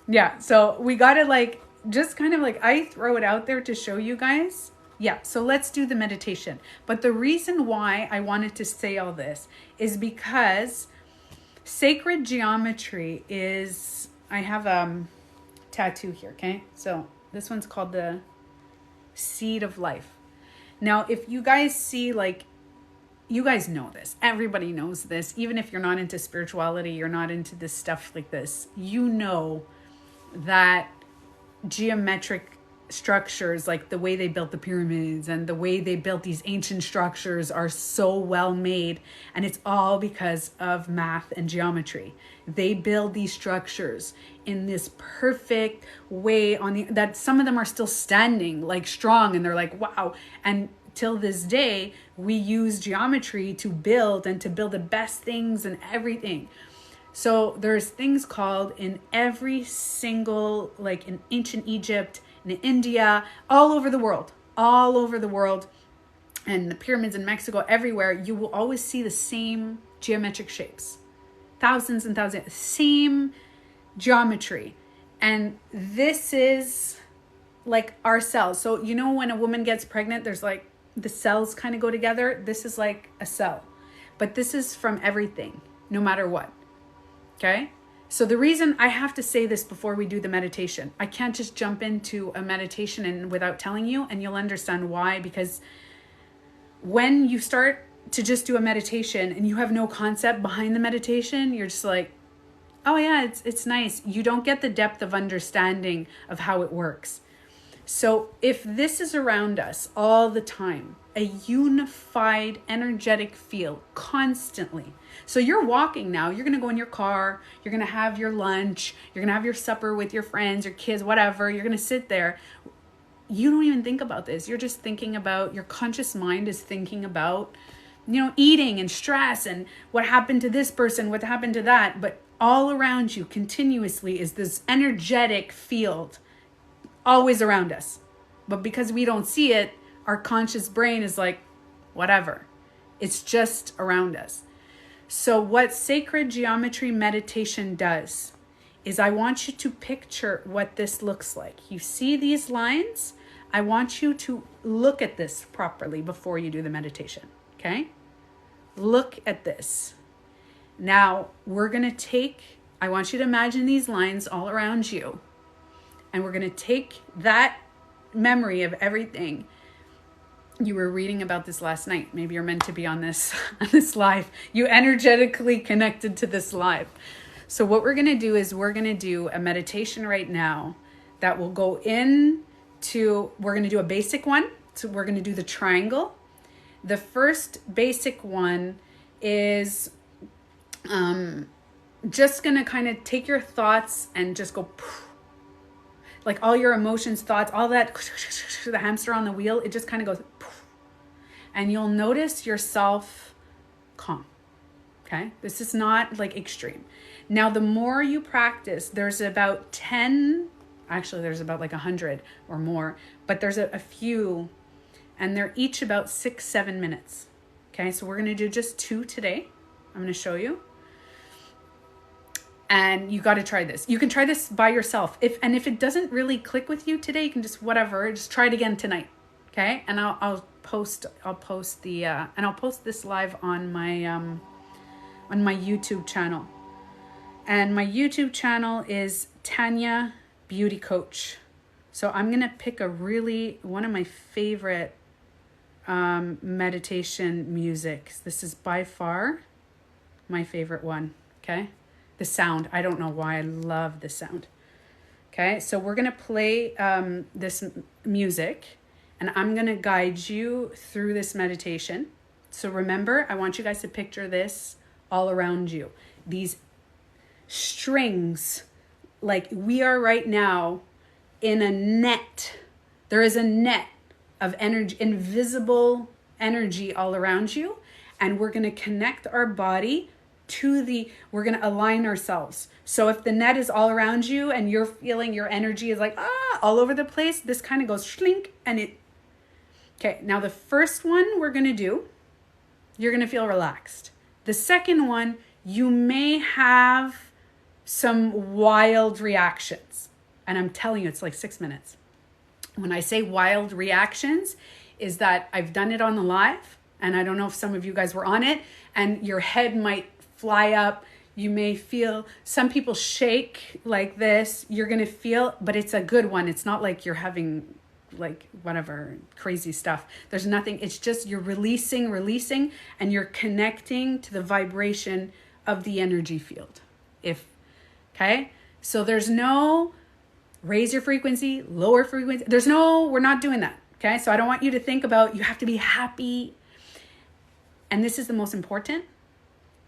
yeah, so we got to like, just kind of like, I throw it out there to show you guys. Yeah, so let's do the meditation. But the reason why I wanted to say all this is because sacred geometry is, I have a tattoo here, okay? So this one's called the Seed of Life. Now, if you guys see, like, you guys know this. Everybody knows this. Even if you're not into spirituality, you're not into this stuff like this, you know that geometric structures, like the way they built the pyramids and the way they built these ancient structures, are so well made, and it's all because of math and geometry. They build these structures in this perfect way that some of them are still standing like strong, and they're like, wow. And till this day, we use geometry to build the best things and everything. So there's things called in every single, like in ancient Egypt, in India, all over the world, and the pyramids in Mexico, everywhere, you will always see the same geometric shapes. Thousands and thousands, same geometry. And this is like our cells. So, you know, when a woman gets pregnant, there's like the cells kind of go together. This is like a cell, but this is from everything, no matter what. Okay? So the reason I have to say this before we do the meditation, I can't just jump into a meditation and without telling you, and you'll understand why. Because when you start to just do a meditation and you have no concept behind the meditation, you're just like, oh yeah, it's nice. You don't get the depth of understanding of how it works. So if this is around us all the time, a unified energetic field constantly. So you're walking now, you're going to go in your car, you're going to have your lunch, you're going to have your supper with your friends, your kids, whatever. You're going to sit there. You don't even think about this. You're just thinking about, your conscious mind is thinking about, you know, eating and stress and what happened to this person, what happened to that. But all around you continuously is this energetic field always around us. But because we don't see it, our conscious brain is like, whatever. It's just around us. So what sacred geometry meditation does is I want you to picture what this looks like. You see these lines? I want you to look at this properly before you do the meditation, okay? Look at this. Now, I want you to imagine these lines all around you. And we're going to take that memory of everything. You were reading about this last night. Maybe you're meant to be on this live. You energetically connected to this live. So what we're going to do is we're going to do a meditation right now that will go we're going to do a basic one. So we're going to do the triangle. The first basic one is just going to kind of take your thoughts and just go poof, like all your emotions, thoughts, all that, the hamster on the wheel, it just kind of goes poof, and you'll notice yourself calm. Okay? This is not like extreme. Now, the more you practice, there's about 10, actually there's about like 100 or more, but there's a few, and they're each about 6-7 minutes. Okay, so we're going to do just 2 today. I'm going to show you. And you got to try this. You can try this by yourself. If it doesn't really click with you today, you can just just try it again tonight. Okay? And I'll post this live on my YouTube channel. And my YouTube channel is Tanya Beauty Coach. So I'm going to pick one of my favorite meditation music. This is by far my favorite one. Okay? The sound. I don't know why I love the sound. Okay, so we're going to play this music, and I'm going to guide you through this meditation. So remember, I want you guys to picture this all around you. These strings, like we are right now in a net. There is a net of energy, invisible energy all around you, and we're going to connect our body we're going to align ourselves. So if the net is all around you and you're feeling your energy is like, all over the place, this kind of goes shlink okay. Now the first one we're going to do, you're going to feel relaxed. The second one, you may have some wild reactions. And I'm telling you, it's like 6 minutes. When I say wild reactions, is that I've done it on the live, and I don't know if some of you guys were on it, and your head might fly up. You may feel, some people shake like this. You're going to feel, but it's a good one. It's not like you're having like whatever crazy stuff. There's nothing. It's just you're releasing, and you're connecting to the vibration of the energy field. Okay? So there's no raise your frequency, lower frequency. We're not doing that. Okay? So I don't want you to think about, you have to be happy. And this is the most important.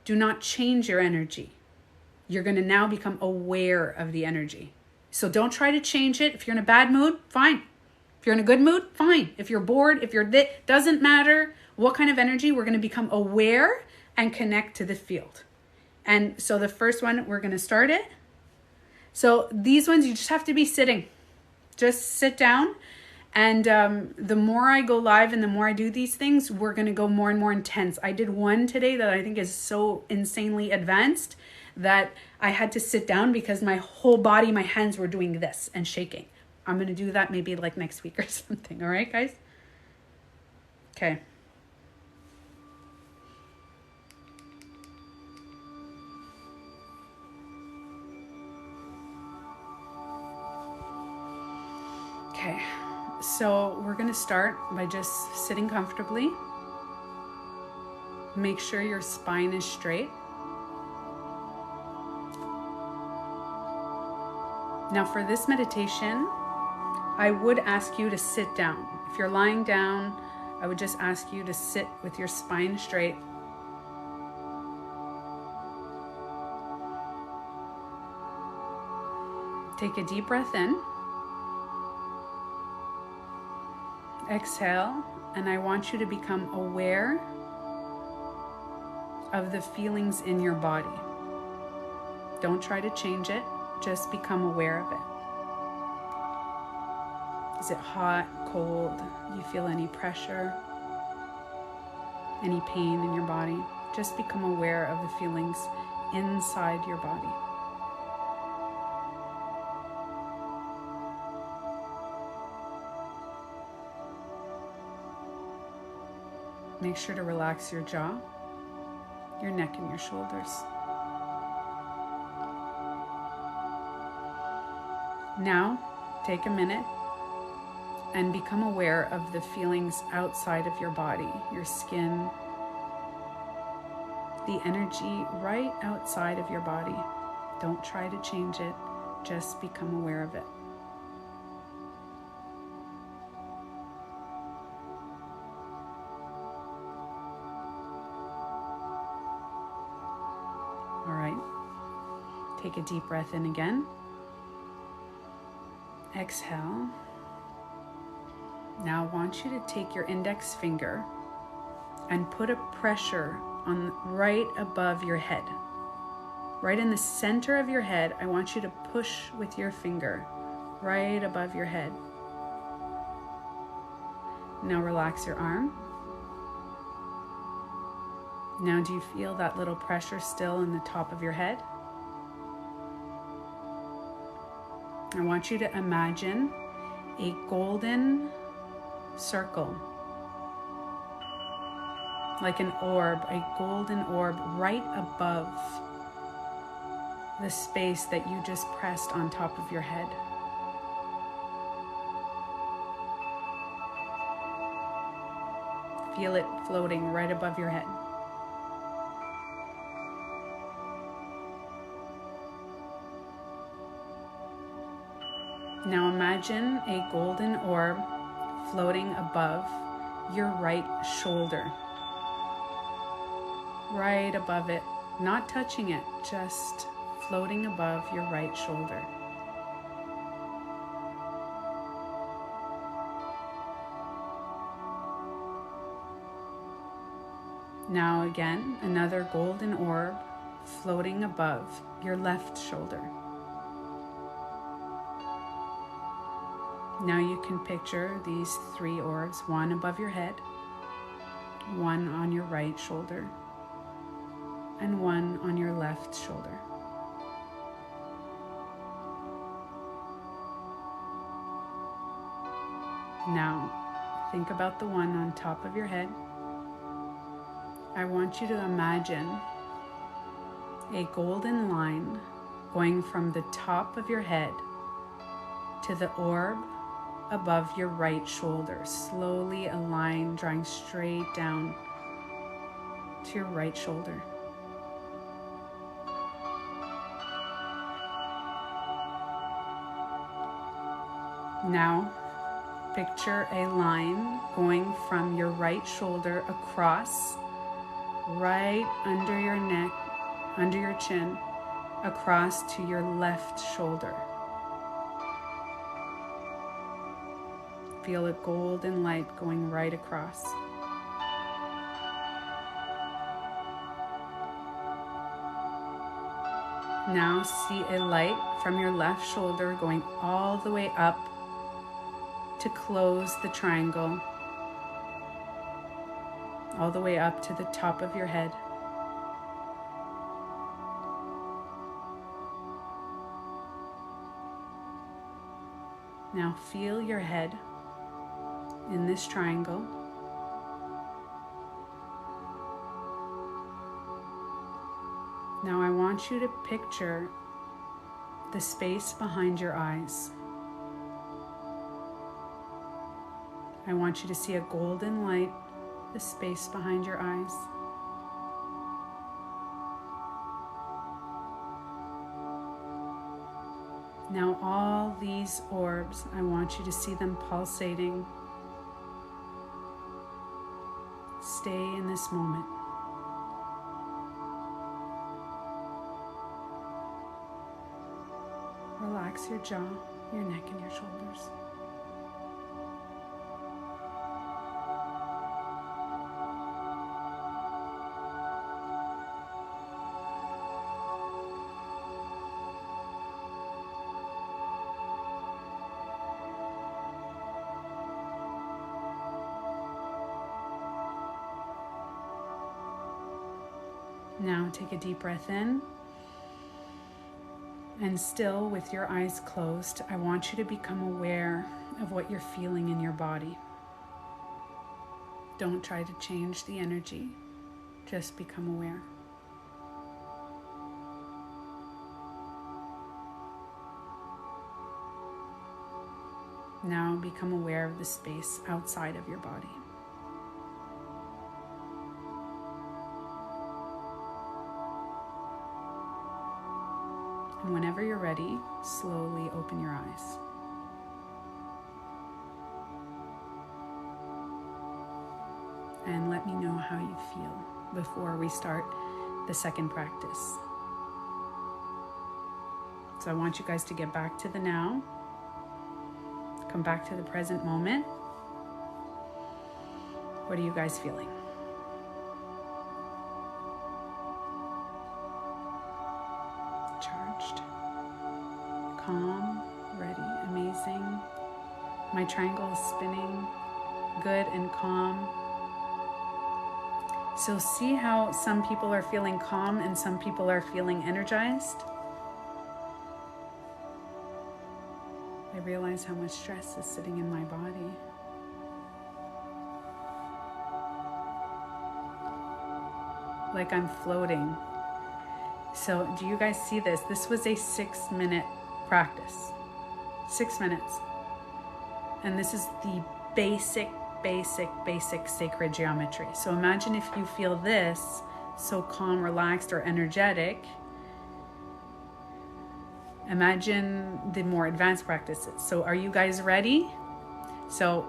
Do not change your energy. You're going to now become aware of the energy. So don't try to change it. If you're in a bad mood, fine. If you're in a good mood, fine. If you're bored, doesn't matter what kind of energy, we're going to become aware and connect to the field. And so the first one, we're going to start it. So these ones, you just have to be sitting. Just sit down. And the more I go live and the more I do these things, we're going to go more and more intense. I did one today that I think is so insanely advanced that I had to sit down because my whole body, my hands were doing this and shaking. I'm going to do that maybe like next week or something. All right, guys? Okay. Okay. So we're going to start by just sitting comfortably. Make sure your spine is straight. Now for this meditation, I would ask you to sit down. If you're lying down, I would just ask you to sit with your spine straight. Take a deep breath in. Exhale, and I want you to become aware of the feelings in your body. Don't try to change it, just become aware of it. Is it hot, cold? Do you feel any pressure? Any pain in your body? Just become aware of the feelings inside your body. Make sure to relax your jaw, your neck, and your shoulders. Now, take a minute and become aware of the feelings outside of your body, your skin, the energy right outside of your body. Don't try to change it, just become aware of it. All right, take a deep breath in again. Exhale. Now I want you to take your index finger and put a pressure on right above your head. Right in the center of your head, I want you to push with your finger right above your head. Now relax your arm. Now do you feel that little pressure still in the top of your head? I want you to imagine a golden circle, like an orb, a golden orb right above the space that you just pressed on top of your head. Feel it floating right above your head. Now imagine a golden orb floating above your right shoulder. Right above it, not touching it, just floating above your right shoulder. Now again, another golden orb floating above your left shoulder. Now you can picture these three orbs, one above your head, one on your right shoulder, and one on your left shoulder. Now, think about the one on top of your head. I want you to imagine a golden line going from the top of your head to the orb above your right shoulder. Slowly a line drawing straight down to your right shoulder. Now, picture a line going from your right shoulder across, right under your neck, under your chin, across to your left shoulder. Feel a golden light going right across. Now see a light from your left shoulder going all the way up to close the triangle, all the way up to the top of your head. Now feel your head in this triangle. Now I want you to picture the space behind your eyes. I want you to see a golden light, the space behind your eyes. Now all these orbs, I want you to see them pulsating. Stay in this moment. Relax your jaw, your neck, and your shoulders. Now take a deep breath in, and still with your eyes closed, I want you to become aware of what you're feeling in your body. Don't try to change the energy. Just become aware. Now become aware of the space outside of your body. And whenever you're ready, slowly open your eyes. And let me know how you feel before we start the second practice. So I want you guys to get back to the now. Come back to the present moment. What are you guys feeling? Charged, calm, ready, amazing. My triangle is spinning, good and calm. So see how some people are feeling calm and some people are feeling energized? I realize how much stress is sitting in my body. Like I'm floating. So do you guys see this? This was a 6-minute practice. 6 minutes. And this is the basic sacred geometry. So imagine if you feel this so calm, relaxed, or energetic. Imagine the more advanced practices. So are you guys ready? So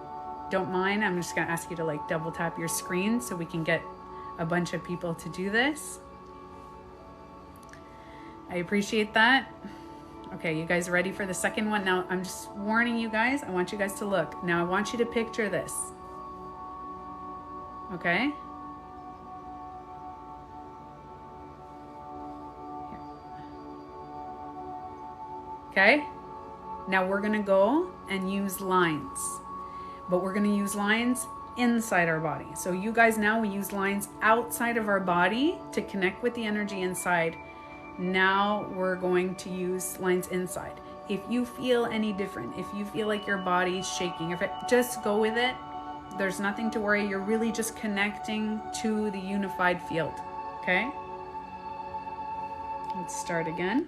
don't mind, I'm just gonna ask you to like double tap your screen so we can get a bunch of people to do this. I appreciate that. Okay, you guys ready for the second one? Now I'm just warning you guys, I want you guys to look. Now I want you to picture this. Okay? Okay? Now we're gonna go and use lines. But we're gonna use lines inside our body. So you guys, now we use lines outside of our body to connect with the energy inside. Now we're going to use lines inside. If you feel any different, if you feel like your body's shaking, if it, just go with it. There's nothing to worry. You're really just connecting to the unified field. Okay? Let's start again.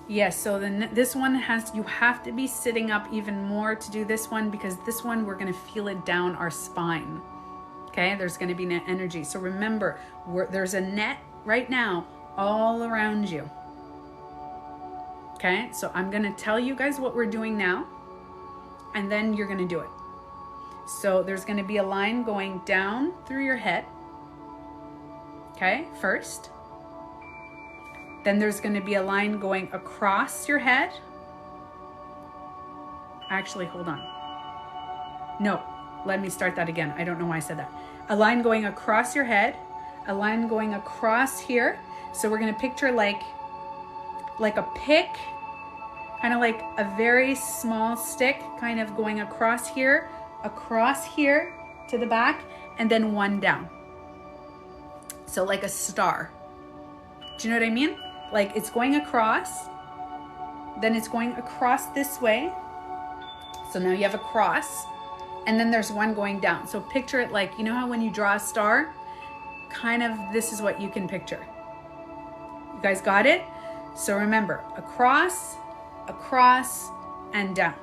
Yes, so then this one has, you have to be sitting up even more to do this one, because this one we're going to feel it down our spine. Okay, there's going to be net energy. So remember, there's a net right now all around you. Okay, so I'm going to tell you guys what we're doing now, and then you're going to do it. So there's going to be a line going down through your head. Okay, first. Then there's going to be a line going across your head. Actually, hold on. No, let me start that again. I don't know why I said that. A line going across your head, a line going across here. So we're going to picture like a pick, kind of like a very small stick, kind of going across here to the back, and then one down. So like a star. Do you know what I mean? Like it's going across, then it's going across this way. So now you have a cross, and then there's one going down. So picture it like, you know how when you draw a star, kind of this is what you can picture. You guys got it? So remember, across, and down.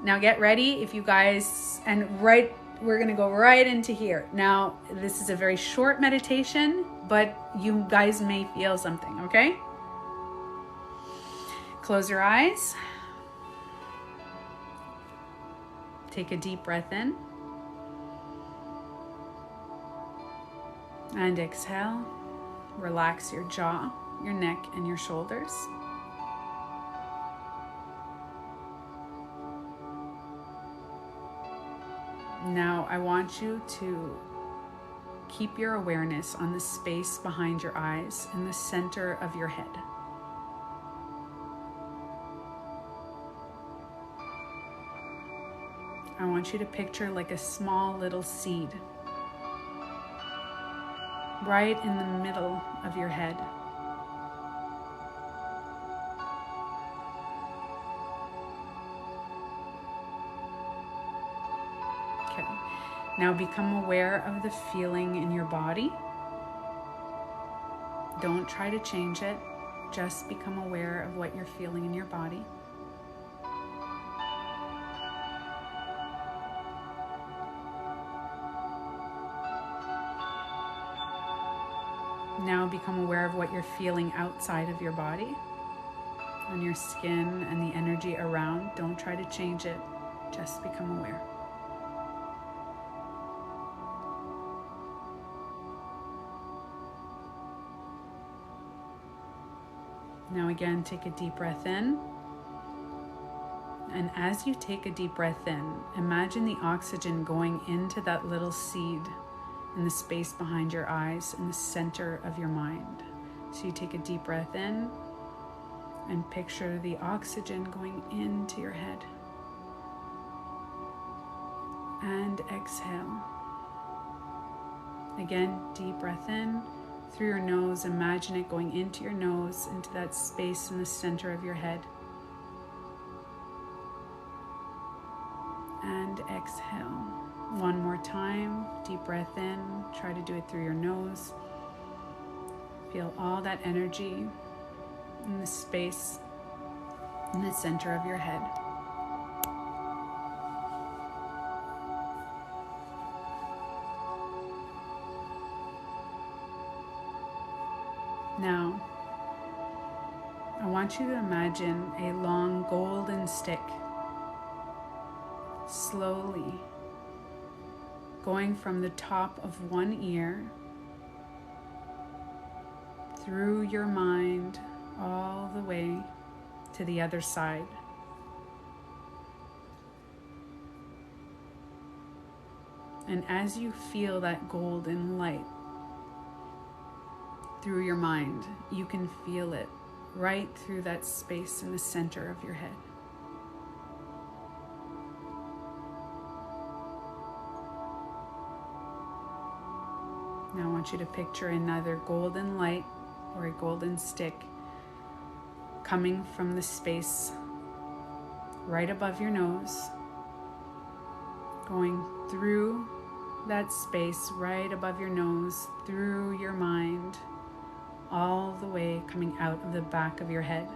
Now get ready, if you guys, and right, we're gonna go right into here. Now, this is a very short meditation, but you guys may feel something, okay? Close your eyes. Take a deep breath in. And exhale. Relax your jaw, your neck, and your shoulders. Now I want you to keep your awareness on the space behind your eyes in the center of your head. I want you to picture like a small little seed right in the middle of your head. Now become aware of the feeling in your body. Don't try to change it. Just become aware of what you're feeling in your body. Now become aware of what you're feeling outside of your body, on your skin and the energy around. Don't try to change it. Just become aware. Now again, take a deep breath in. And as you take a deep breath in, imagine the oxygen going into that little seed in the space behind your eyes, in the center of your mind. So you take a deep breath in and picture the oxygen going into your head. And exhale. Again, deep breath in through your nose. Imagine it going into your nose, into that space in the center of your head. And exhale. One more time. Deep breath in. Try to do it through your nose. Feel all that energy in the space in the center of your head. Now, I want you to imagine a long golden stick slowly going from the top of one ear through your mind all the way to the other side. And as you feel that golden light through your mind, you can feel it right through that space in the center of your head. Now I want you to picture another golden light or a golden stick coming from the space right above your nose, going through that space right above your nose, through your mind, all the way coming out of the back of your head.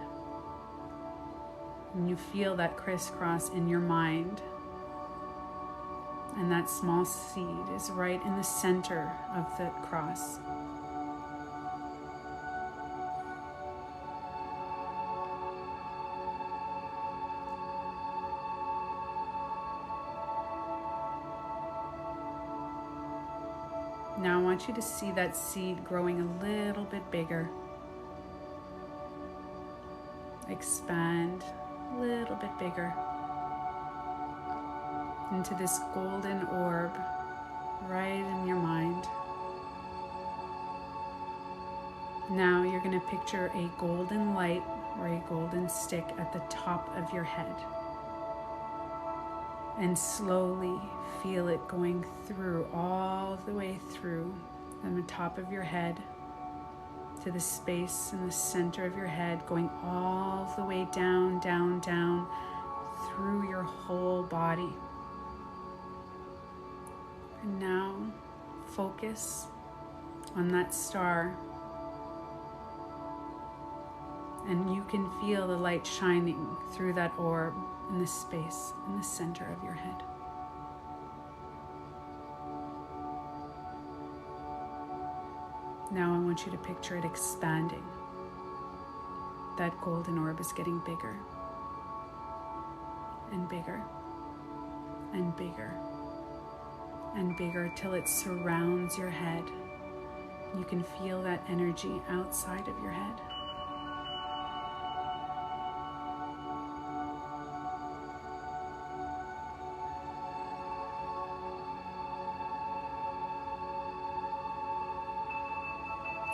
And you feel that crisscross in your mind. And that small seed is right in the center of the cross. Now I want you to see that seed growing a little bit bigger. Expand a little bit bigger into this golden orb right in your mind. Now you're going to picture a golden light or a golden stick at the top of your head. And slowly feel it going through, all the way through from the top of your head to the space in the center of your head, going all the way down, down, down through your whole body. And now focus on that star. And you can feel the light shining through that orb in the space in the center of your head. Now I want you to picture it expanding. That golden orb is getting bigger and bigger and bigger and bigger till it surrounds your head. You can feel that energy outside of your head.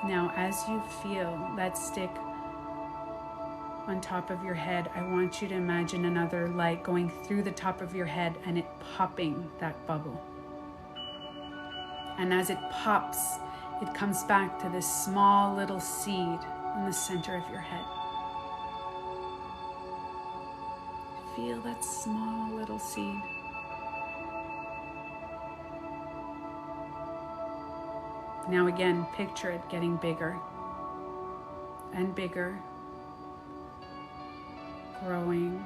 Now, as you feel that stick on top of your head, I want you to imagine another light going through the top of your head and it popping that bubble. And as it pops, it comes back to this small little seed in the center of your head. Feel that small little seed. Now again, picture it getting bigger and bigger, growing.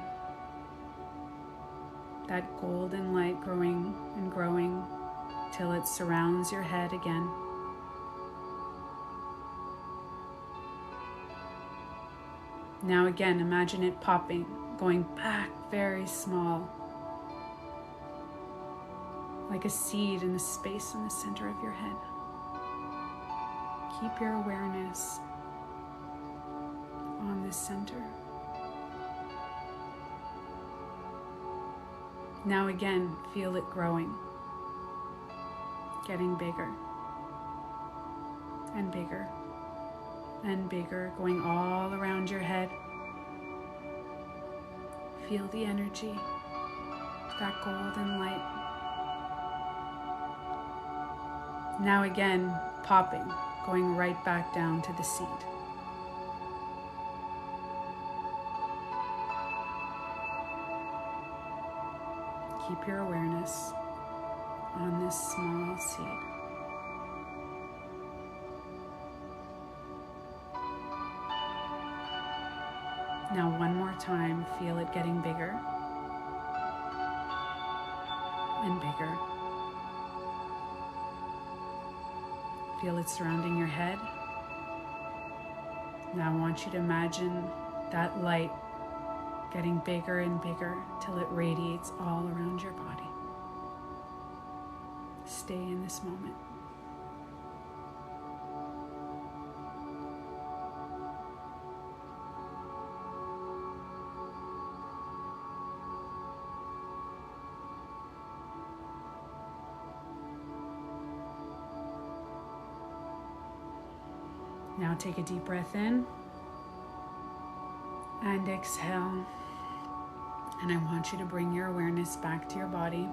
That golden light growing and growing till it surrounds your head again. Now again, imagine it popping, going back very small, like a seed in the space in the center of your head. Keep your awareness on this center. Now again, feel it growing, getting bigger and bigger and bigger, going all around your head. Feel the energy, that golden light. Now again, popping, going right back down to the seed. Keep your awareness on this small seed. Now one more time, feel it getting bigger and bigger. Feel it surrounding your head. Now I want you to imagine that light getting bigger and bigger till it radiates all around your body. Stay in this moment. Now take a deep breath in and exhale. And I want you to bring your awareness back to your body.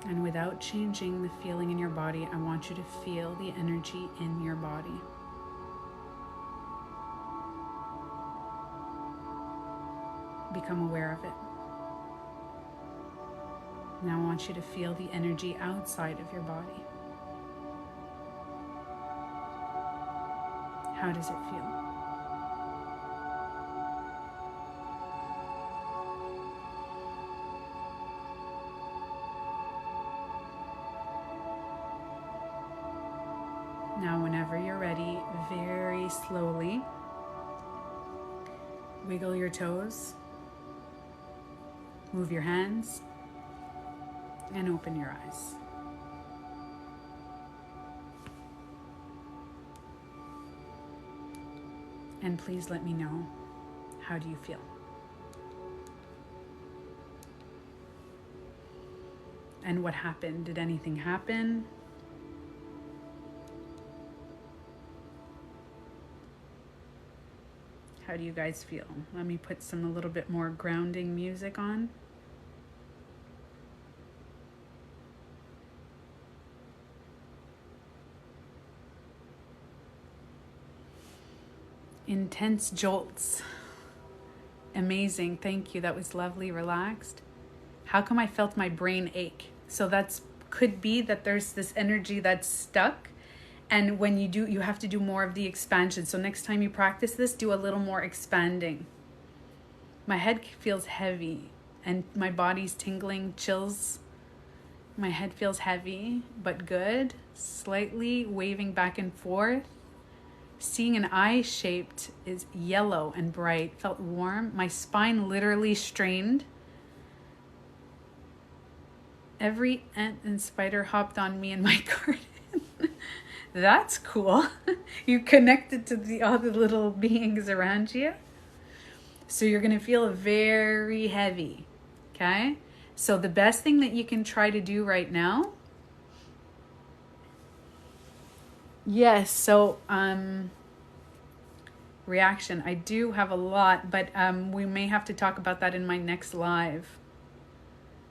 And without changing the feeling in your body, I want you to feel the energy in your body. Become aware of it. Now I want you to feel the energy outside of your body. How does it feel? Now, whenever you're ready, very slowly wiggle your toes, move your hands, and open your eyes. And please let me know, how do you feel? And what happened? Did anything happen? How do you guys feel? Let me put a little bit more grounding music on. Intense jolts. Amazing. Thank you. That was lovely. Relaxed. How come I felt my brain ache? So could be that there's this energy that's stuck. And when you do, you have to do more of the expansion. So next time you practice this, do a little more expanding. My head feels heavy and my body's tingling, chills. My head feels heavy, but good. Slightly waving back and forth. Seeing an eye shaped is yellow and bright. Felt warm. My spine literally strained. Every ant and spider hopped on me in my garden. That's cool. You connected to all the little beings around you. So you're going to feel very heavy. Okay? So the best thing that you can try to do right now. Yes. So, reaction. I do have a lot, but we may have to talk about that in my next live.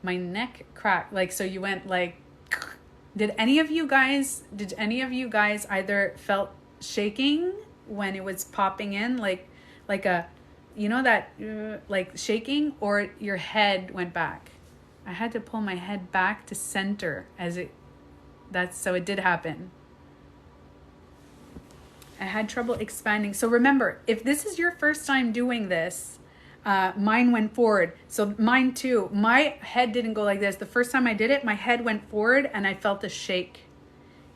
My neck cracked. So you went Did any of you guys either felt shaking when it was popping in, like shaking, or your head went back? I had to pull my head back to center as it So it did happen. I had trouble expanding. So remember, if this is your first time doing this, mine went forward. So mine too. My head didn't go like this. The first time I did it, my head went forward and I felt a shake.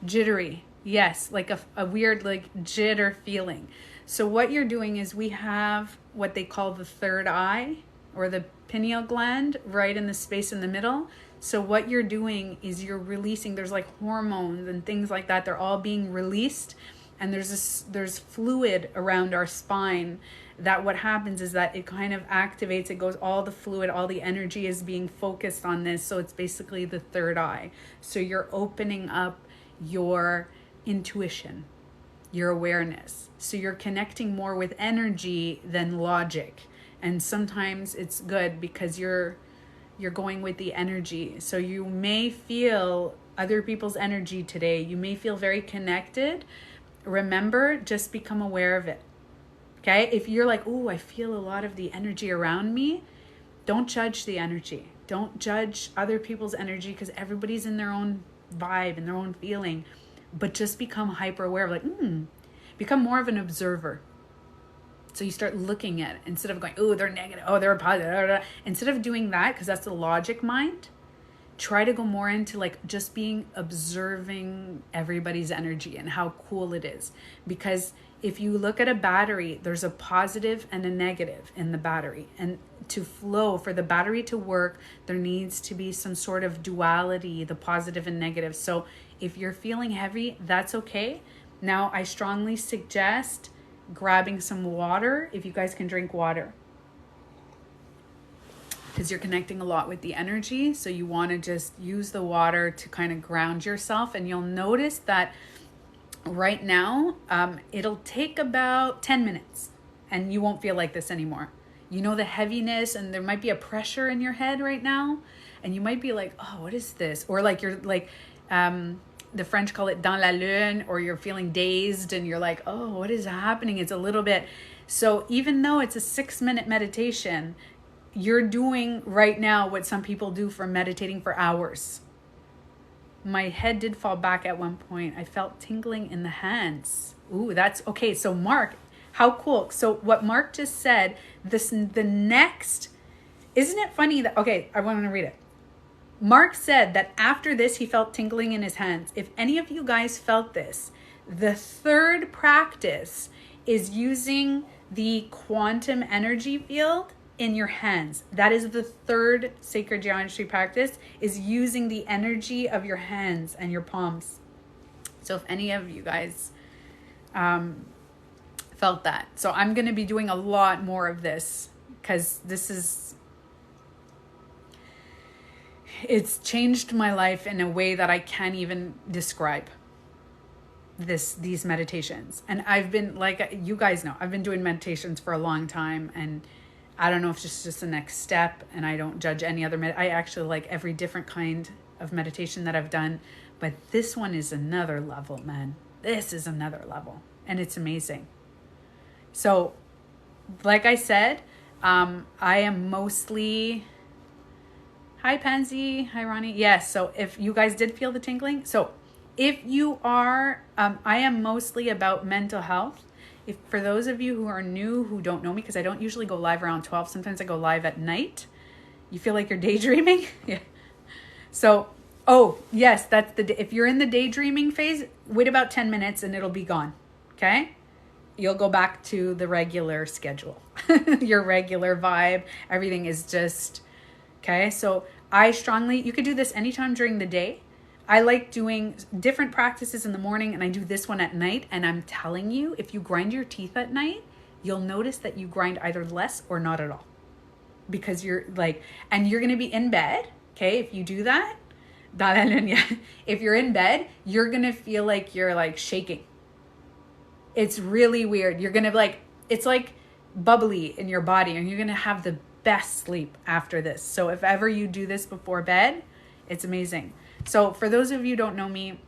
Jittery. Yes, like a weird like jitter feeling. So what you're doing is we have what they call the third eye or the pineal gland right in the space in the middle. So what you're doing is you're releasing, there's like hormones and things like that. They're all being released. And there's fluid around our spine that what happens is that it kind of activates, it goes, all the fluid, all the energy is being focused on this. So it's basically the third eye. So you're opening up your intuition, your awareness. So you're connecting more with energy than logic. And sometimes it's good because you're going with the energy. So you may feel other people's energy today. You may feel very connected. Remember, just become aware of it. Okay? If you're like, oh, I feel a lot of the energy around me, don't judge the energy. Don't judge other people's energy because everybody's in their own vibe and their own feeling. But just become hyper aware of like, become more of an observer. So you start looking at it instead of going, oh, they're negative, oh, they're positive. Instead of doing that, because that's the logic mind, try to go more into like just being observing everybody's energy and how cool it is. Because if you look at a battery, there's a positive and a negative in the battery. And to flow, for the battery to work, there needs to be some sort of duality, the positive and negative. So if you're feeling heavy, that's okay. Now, I strongly suggest grabbing some water, if you guys can drink water, because you're connecting a lot with the energy. So you want to just use the water to kind of ground yourself. And you'll notice that right now, it'll take about 10 minutes and you won't feel like this anymore. You know, the heaviness, and there might be a pressure in your head right now. And you might be like, oh, what is this? Or like you're like, the French call it dans la lune, or you're feeling dazed and you're like, oh, what is happening? It's a little bit. So even though it's a 6-minute meditation, you're doing right now what some people do for meditating for hours. My head did fall back at one point. I felt tingling in the hands. Ooh, that's okay. So Mark, how cool. So what Mark just said, the next, isn't it funny that, okay, I want to read it. Mark said that after this, he felt tingling in his hands. If any of you guys felt this, the third practice is using the quantum energy field in your hands. That is the third sacred geometry practice, is using the energy of your hands and your palms. So if any of you guys felt that. So I'm going to be doing a lot more of this because it's changed my life in a way that I can't even describe these meditations. And I've been, like you guys know, I've been doing meditations for a long time, and I don't know if it's just the next step, and I don't judge any other I actually like every different kind of meditation that I've done, but this one is another level, man. This is another level, and it's amazing. So, like I said, I am mostly... Hi, Pansy. Hi, Ronnie. Yes, so if you guys did feel the tingling, so if you are, I am mostly about mental health. If for those of you who are new, who don't know me, because I don't usually go live around 12, sometimes I go live at night. You feel like you're daydreaming? Yeah. So, oh, yes, that's if you're in the daydreaming phase, wait about 10 minutes and it'll be gone, okay? You'll go back to the regular schedule, your regular vibe. Everything is just, okay? So you could do this anytime during the day. I like doing different practices in the morning, and I do this one at night. And I'm telling you, if you grind your teeth at night, you'll notice that you grind either less or not at all. Because you're like, and you're going to be in bed, okay? If you do that, if you're in bed, you're going to feel like you're like shaking. It's really weird. You're going to it's like bubbly in your body, and you're going to have the best sleep after this. So if ever you do this before bed, it's amazing. So for those of you who don't know me,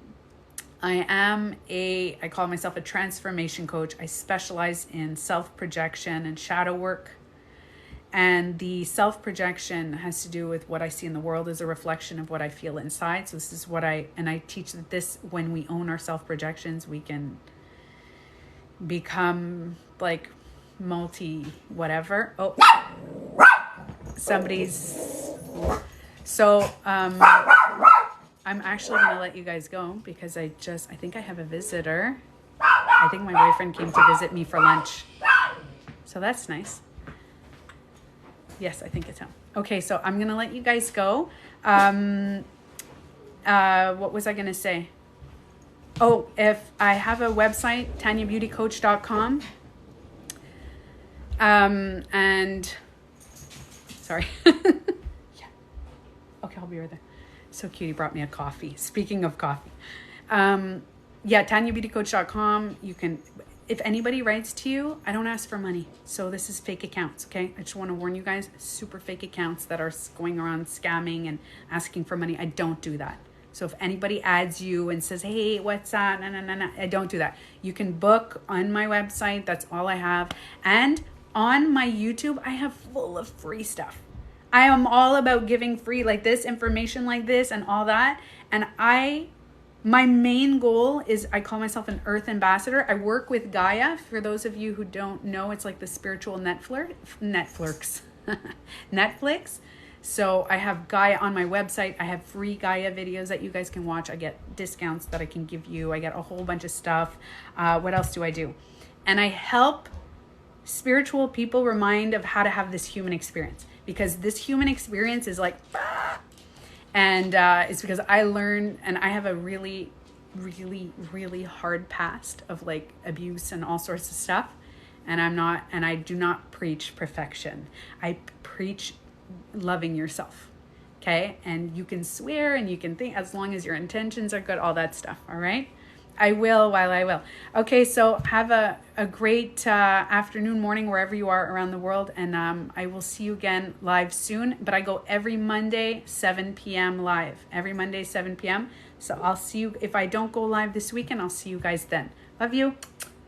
I call myself a transformation coach. I specialize in self-projection and shadow work. And the self-projection has to do with what I see in the world is a reflection of what I feel inside. So this is what I teach that this, when we own our self-projections, we can become like multi-whatever. Oh, somebody's... So, I'm actually going to let you guys go because I think I have a visitor. I think my boyfriend came to visit me for lunch. So that's nice. Yes, I think it's him. Okay, so I'm going to let you guys go. What was I going to say? Oh, if I have a website, tanyabeautycoach.com. And sorry. Yeah. Okay, I'll be right there. So cute. He brought me a coffee. Speaking of coffee. Yeah, tanyabeautycoach.com. You can, if anybody writes to you, I don't ask for money. So this is fake accounts, okay? I just want to warn you guys, super fake accounts that are going around scamming and asking for money. I don't do that. So if anybody adds you and says, hey, what's that? No, I don't do that. You can book on my website. That's all I have. And on my YouTube, I have full of free stuff. I am all about giving free like this, information like this and all that. And my main goal is I call myself an Earth Ambassador. I work with Gaia. For those of you who don't know, it's like the spiritual Netflix. So I have Gaia on my website. I have free Gaia videos that you guys can watch. I get discounts that I can give you. I get a whole bunch of stuff. What else do I do? And I help spiritual people remind of how to have this human experience, because this human experience is like, and it's because I learned, and I have a really, really, really hard past of like abuse and all sorts of stuff. And I do not preach perfection. I preach loving yourself. Okay. And you can swear and you can think, as long as your intentions are good, all that stuff. All right. I will while I will. Okay. So have a great afternoon, morning, wherever you are around the world. And I will see you again live soon, but I go every Monday, 7 p.m. live, every Monday, 7 p.m. So I'll see you. If I don't go live this weekend, I'll see you guys then. Love you.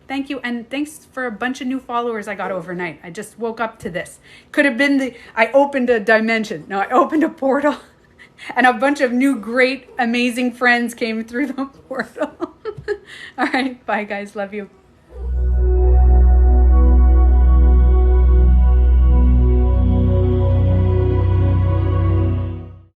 Thank you. And thanks for a bunch of new followers I got overnight. I just woke up to this. Could have been I opened a dimension. No, I opened a portal and a bunch of new, great, amazing friends came through the portal. All right. Bye guys. Love you.